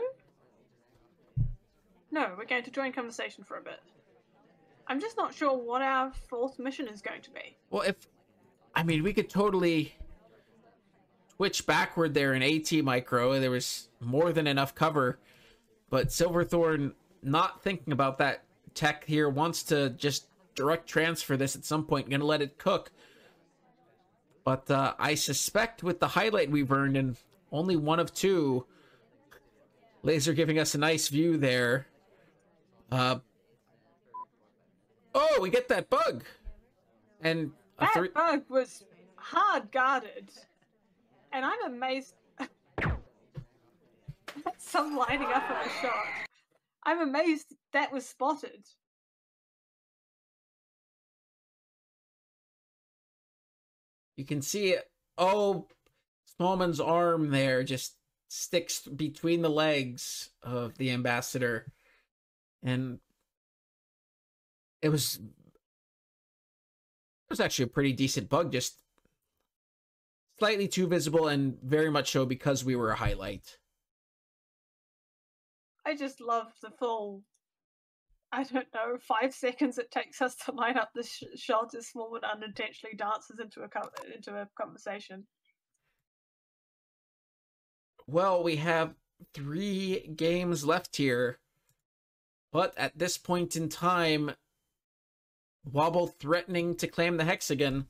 No, we're going to join conversation for a bit. I'm just not sure what our fourth mission is going to be. Well, we could totally twitch backward there in AT micro. There was more than enough cover. But Silverthorn, not thinking about that tech here, wants to just direct transfer this at some point. Gonna let it cook. But I suspect with the highlight we've earned, and only one of two, Laser giving us a nice view there. Oh, we get that bug. And that bug was hard guarded. And I'm amazed. Some lining up of a shot. I'm amazed that was spotted. You can see it. Oh, Smallman's arm there just sticks between the legs of the ambassador. And it was actually a pretty decent bug, just slightly too visible, and very much so because we were a highlight. I just love the full, I don't know, 5 seconds it takes us to line up this shot as Smallwood unintentionally dances into a conversation. Well, we have 3 games left here, but at this point in time, Wobble threatening to claim the Hexagon.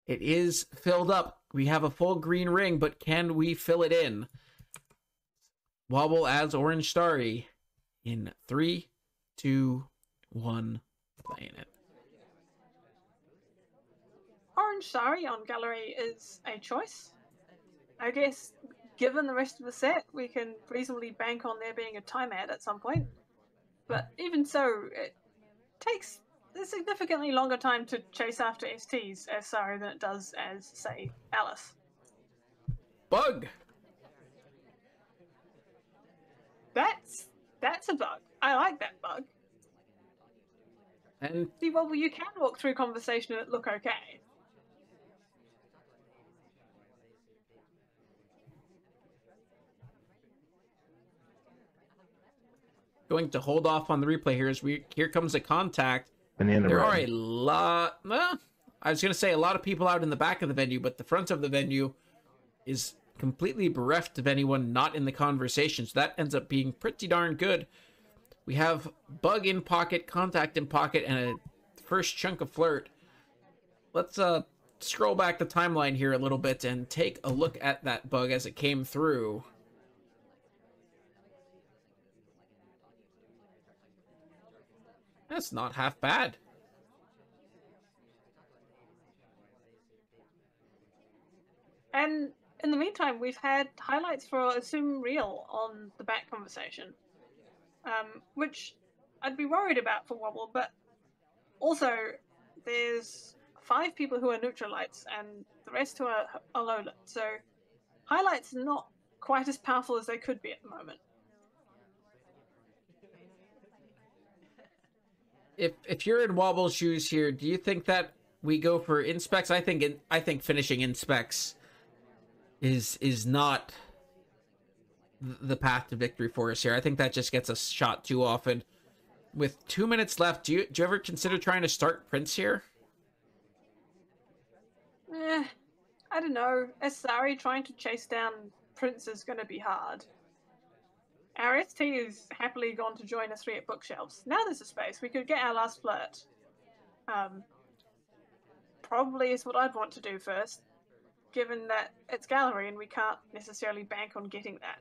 It is filled up. We have a full green ring, but can we fill it in? Wobble as Orange Starry in 3, 2, 1, playing it. Orange Starry on gallery is a choice. I guess, given the rest of the set, we can reasonably bank on there being a time ad at some point. But even so, it takes a significantly longer time to chase after STs as Starry than it does as, say, Alice. Bug! That's a bug. I like that bug. And see, well, you can walk through conversation and it look okay. going to hold off on the replay here as here comes a contact. There are a lot, I was going to say a lot of people out in the back of the venue, but the front of the venue is completely bereft of anyone not in the conversation, so that ends up being pretty darn good. We have bug in pocket, contact in pocket, and a first chunk of flirt. Let's scroll back the timeline here a little bit and take a look at that bug as it came through. That's not half bad. And in the meantime, we've had highlights for Assume Real on the back conversation, which I'd be worried about for Wobble, but also there's 5 people who are neutralites and the rest who are low lit. So highlights are not quite as powerful as they could be at the moment. If you're in Wobble's shoes here, do you think that we go for inspects? I think finishing inspects is not the path to victory for us here. I think that just gets us shot too often. With 2 minutes left, do you ever consider trying to start Prince here? I don't know. As Sari trying to chase down Prince is going to be hard. Our ST has happily gone to join us 3 at bookshelves. Now there's a space. We could get our last flirt. Probably is what I'd want to do first, given that it's gallery and we can't necessarily bank on getting that.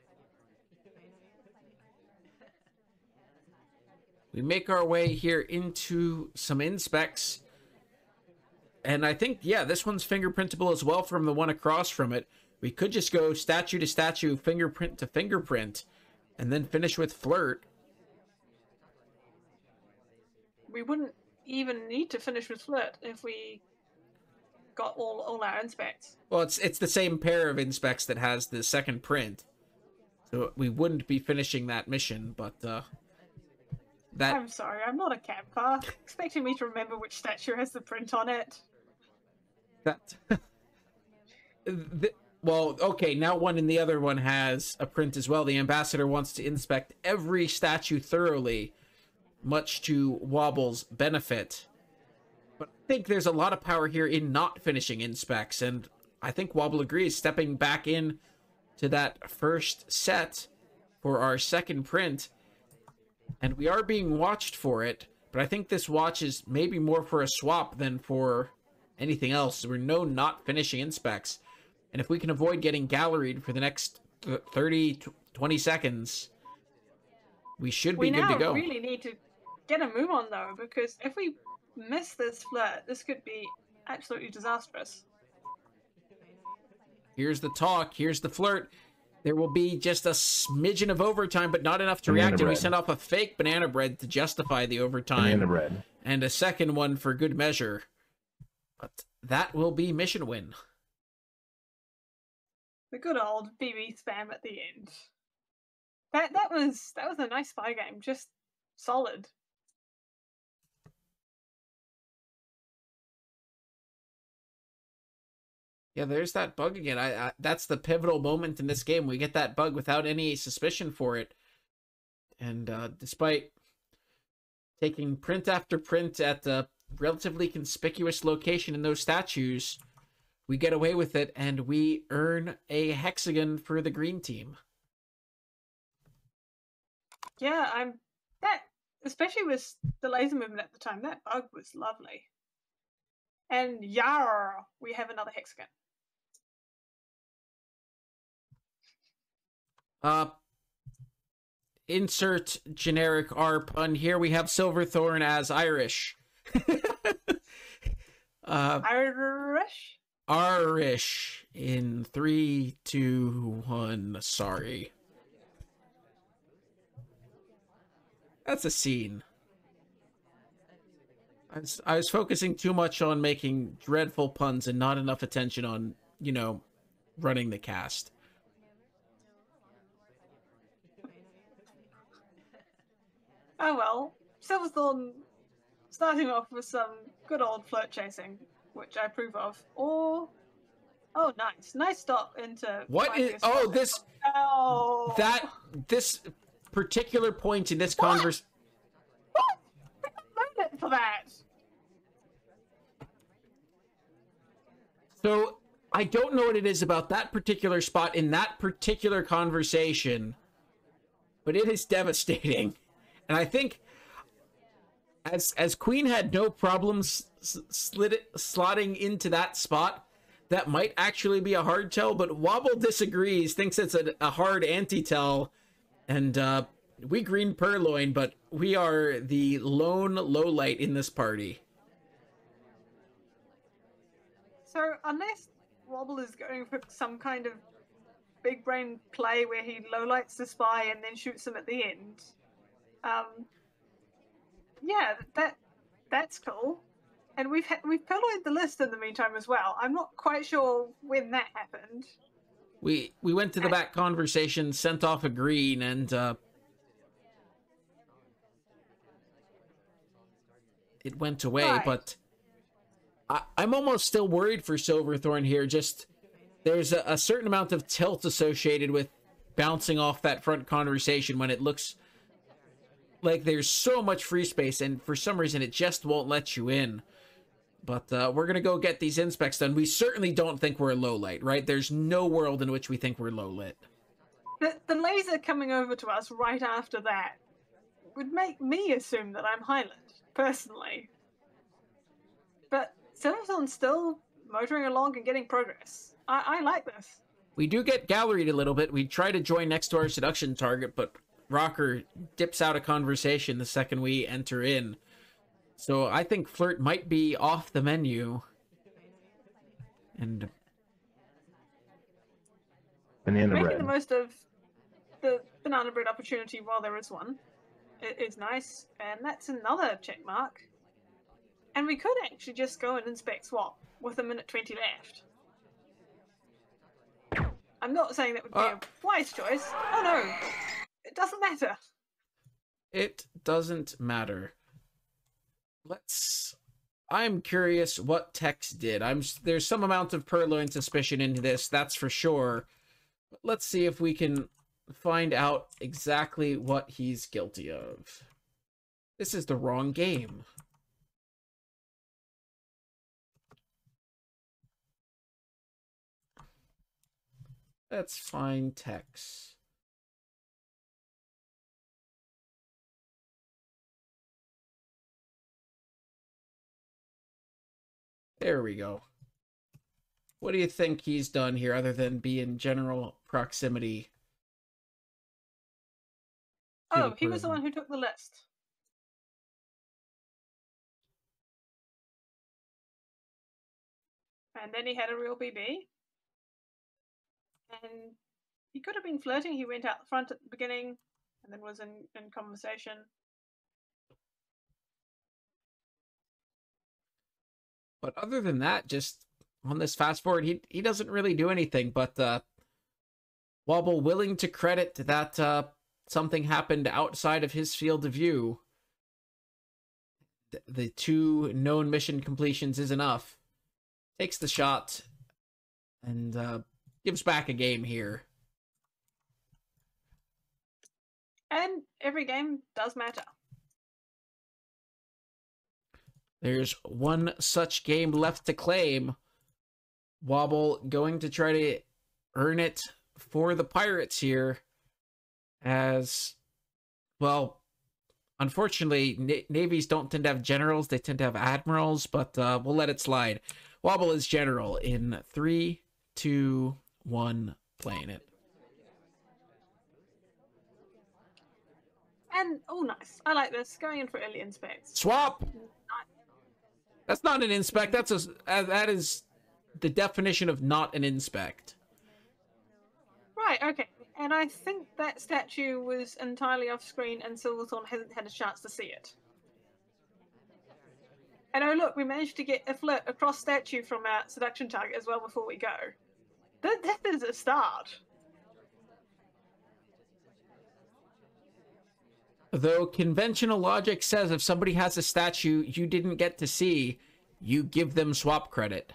We make our way here into some inspects. And I think, yeah, this one's fingerprintable as well from the one across from it. We could just go statue to statue, fingerprint to fingerprint, and then finish with flirt. We wouldn't even need to finish with flirt if we got all our inspects. Well, it's the same pair of inspects that has the second print. So we wouldn't be finishing that mission, but that... I'm sorry, I'm not a camper. Expecting me to remember which statue has the print on it. That... Well, okay, now one and the other one has a print as well. The ambassador wants to inspect every statue thoroughly, much to Wobble's benefit. But I think there's a lot of power here in not finishing inspects, and I think Wobble agrees, stepping back in to that first set for our second print. And we are being watched for it, but I think this watch is maybe more for a swap than for anything else. We're not finishing inspects. And if we can avoid getting galleried for the next 30, 20 seconds, we should be good to go. We now really need to get a move on, though, because if we miss this flirt, this could be absolutely disastrous. Here's the talk. Here's the flirt. There will be just a smidgen of overtime, but not enough to react. And we send off a fake banana bread to justify the overtime. Banana bread. And a second one for good measure. But that will be mission win. The good old BB spam at the end. That was a nice spy game, just solid. Yeah, there's that bug again. That's the pivotal moment in this game. We get that bug without any suspicion for it. And despite taking print after print at a relatively conspicuous location in those statues, we get away with it, and we earn a hexagon for the green team. Yeah, that, especially with the laser movement at the time, that bug was lovely. And yar, we have another hexagon. Insert generic R pun here. We have Silverthorn as Irish. Irish? Irish in 3, 2, 1. Sorry. That's a scene. I was focusing too much on making dreadful puns and not enough attention on, you know, running the cast. Oh well, Silverthorn starting off with some good old flirt chasing, which I approve of. Or, oh, nice stop into. What is? Oh, this. Oh. This particular point in this conversation. What? I got loaded for that. So I don't know what it is about that particular spot in that particular conversation, but it is devastating. And I think as Queen had no problems slotting into that spot, that might actually be a hard tell, but Wobble disagrees, thinks it's a hard anti-tell, and we green purloin, but we are the lone lowlight in this party. So unless Wobble is going for some kind of big brain play where he lowlights the spy and then shoots him at the end, yeah, that's cool. And we've purloined the list in the meantime as well. I'm not quite sure when that happened. We went to the back conversation, sent off a green, and it went away. Right. But I'm almost still worried for Silverthorn here. Just there's a certain amount of tilt associated with bouncing off that front conversation when it looks like there's so much free space, and for some reason it just won't let you in. But we're going to go get these inspects done. We certainly don't think we're low light, right? There's no world in which we think we're low lit. The laser coming over to us right after that would make me assume that I'm Highland, personally. But Silverthorn's still motoring along and getting progress. I like this. We do get galleried a little bit. We try to join next to our seduction target, but Rocker dips out of conversation the second we enter in. So I think flirt might be off the menu. And Banana Making bread. the most of the banana bread opportunity while there is one is nice, and that's another check mark. And we could actually just go and inspect swap with a minute 20 left. I'm not saying that would be a wise choice. Oh no, it doesn't matter. it doesn't matter. I'm curious what Tex did. There's some amount of purloined suspicion into this, that's for sure. But let's see if we can find out exactly what he's guilty of. This is the wrong game. Let's find Tex. There we go. What do you think he's done here other than be in general proximity? Oh, he was the one who took the list. And then he had a real BB. And he could have been flirting. He went out the front at the beginning and then was in conversation. But other than that, just on this fast forward, he doesn't really do anything. But Wobble willing to credit that something happened outside of his field of view. The 2 known mission completions is enough. Takes the shot and gives back a game here. And every game does matter. There's one such game left to claim. Wobble going to try to earn it for the Pirates here. As, well, unfortunately, navies don't tend to have generals. They tend to have admirals, but we'll let it slide. Wobble is general in 3, 2, 1, playing it. And, oh, nice. I like this. Going in for early inspects. Swap! That's not an inspect. That is the definition of not an inspect. Right, okay. And I think that statue was entirely off screen and Silverthorn hasn't had a chance to see it. And oh look, we managed to get a flirt across statue from our seduction target as well before we go. That is a start. Though conventional logic says if somebody has a statue you didn't get to see, you give them swap credit.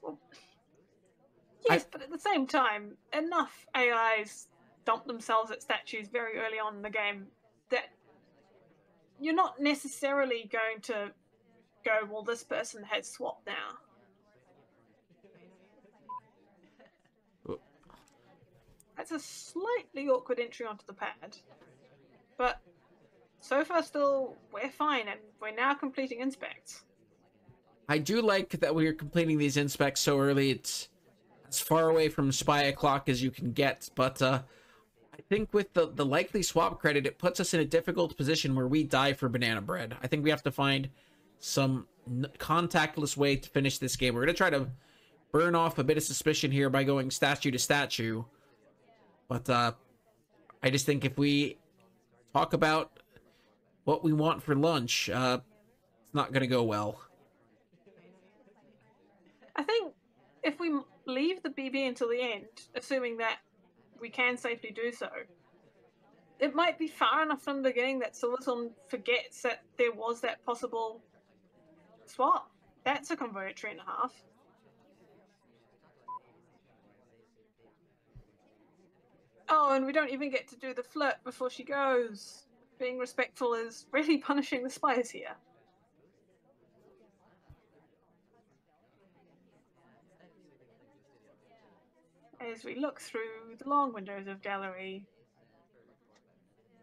Well, yes, but at the same time, enough AIs dump themselves at statues very early on in the game that you're not necessarily going to go, well, this person has swap now. That's a slightly awkward entry onto the pad. But so far still, we're fine, and we're now completing inspects. I do like that we are completing these inspects so early. It's as far away from spy o'clock as you can get, but I think with the likely swap credit, it puts us in a difficult position where we die for banana bread. I think we have to find some contactless way to finish this game. We're going to try to burn off a bit of suspicion here by going statue to statue. But I just think if we talk about what we want for lunch, it's not going to go well. I think if we leave the BB until the end, assuming that we can safely do so, it might be far enough from the beginning that Silverthorn forgets that there was that possible swap. That's a convoy at 3.5. Oh, and we don't even get to do the flirt before she goes. Being respectful is really punishing the spies here. as we look through the long windows of gallery,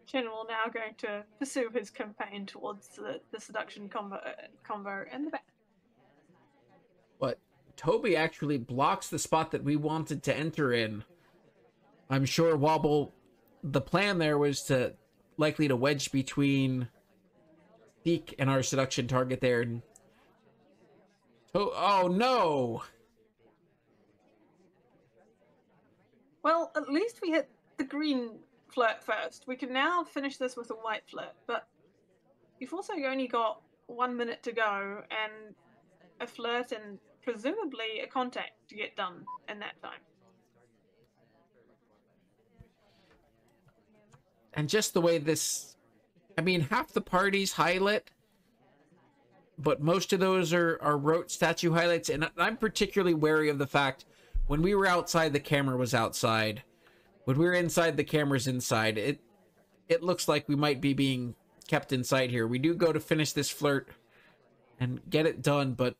General now going to pursue his campaign towards the seduction convo in the back. But Toby actually blocks the spot that we wanted to enter in. I'm sure Wobble, the plan there was to likely to wedge between Deke and our seduction target there. And oh no! Well, at least we hit the green flirt first. We can now finish this with a white flirt, but you've also only got 1 minute to go and a flirt and presumably a contact to get done in that time. And just the way this, I mean, half the party's highlit, but most of those are rote statue highlights. And I'm particularly wary of the fact when we were outside, the camera was outside. When we were inside, the camera's inside. It looks like we might be being kept inside here. We do go to finish this flirt and get it done, but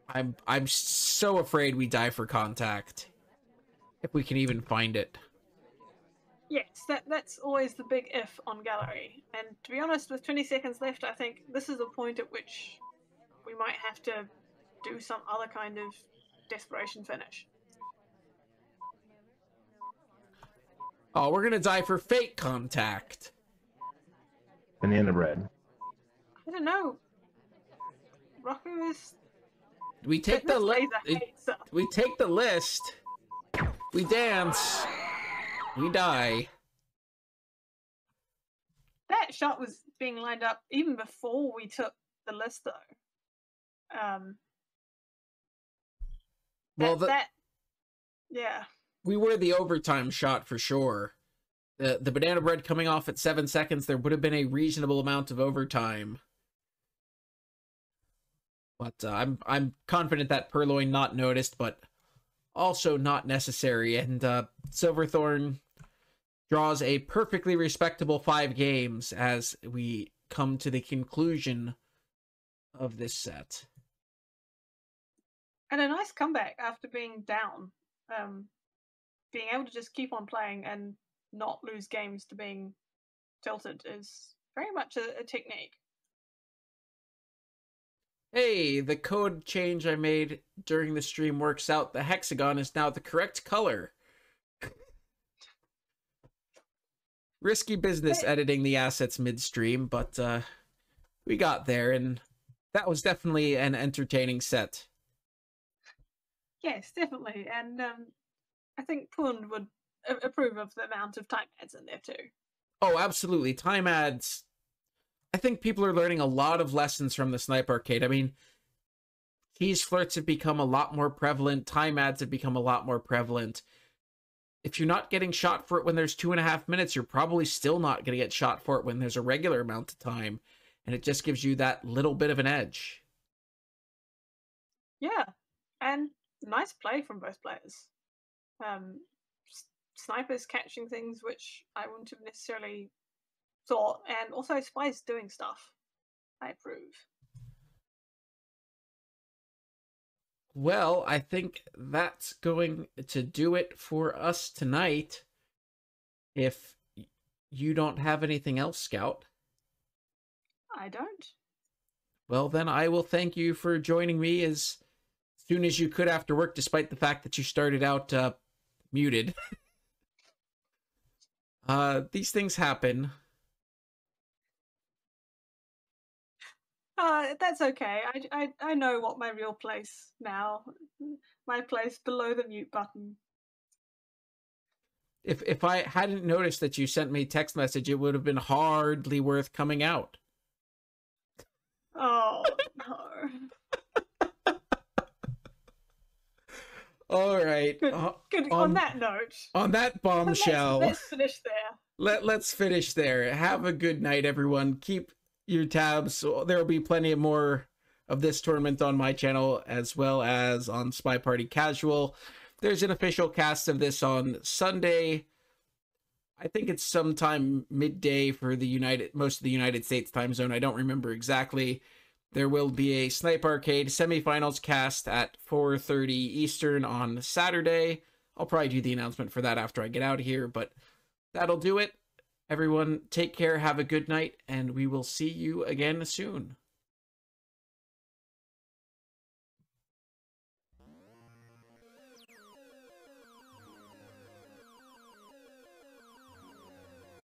I'm so afraid we die for contact. If we can even find it. Yes, that's always the big if on gallery. And to be honest, with 20 seconds left, I think this is the point at which we might have to do some other kind of desperation finish. Oh, we're gonna die for fake contact. Banana bread. I don't know. Rocco is... We take the we take the list. We dance. We die. That shot was being lined up even before we took the list, though. Well, yeah. We were the overtime shot for sure. The banana bread coming off at 7 seconds, there would have been a reasonable amount of overtime. But I'm confident that Purloin not noticed, but also not necessary. And Silverthorn draws a perfectly respectable 5 games as we come to the conclusion of this set. And a nice comeback after being down. Being able to just keep on playing and not lose games to being tilted is very much a technique. Hey, the code change I made during the stream works out. The hexagon is now the correct color. Risky business editing the assets midstream, but we got there, and that was definitely an entertaining set. Yes, definitely. And I think Pund would approve of the amount of time ads in there too. Oh, absolutely. Time ads. I think people are learning a lot of lessons from the Snipe Arcade. I mean, tease flirts have become a lot more prevalent. Time ads have become a lot more prevalent. If you're not getting shot for it when there's 2.5 minutes, you're probably still not going to get shot for it when there's a regular amount of time. And it just gives you that little bit of an edge. Yeah, and nice play from both players. Snipers catching things which I wouldn't have necessarily thought, and also Spies doing stuff. I approve. Well, I think that's going to do it for us tonight. If you don't have anything else, Scout. I don't. Well, then I will thank you for joining me as soon as you could after work, despite the fact that you started out muted. These things happen. That's okay. I know what my real place now. My place below the mute button. If I hadn't noticed that you sent me a text message, it would have been hardly worth coming out. Oh, no. All right. Good. On that note. On that bombshell. Let's finish there. Let's finish there. Have a good night, everyone. Keep your tabs. There will be plenty of more of this tournament on my channel as well as on Spy Party Casual. There's an official cast of this on Sunday. I think it's sometime midday for the most of the United States time zone. I don't remember exactly. There will be a Snipe Arcade semifinals cast at 4:30 Eastern on Saturday. I'll probably do the announcement for that after I get out of here, but that'll do it. Everyone, take care, have a good night, and we will see you again soon.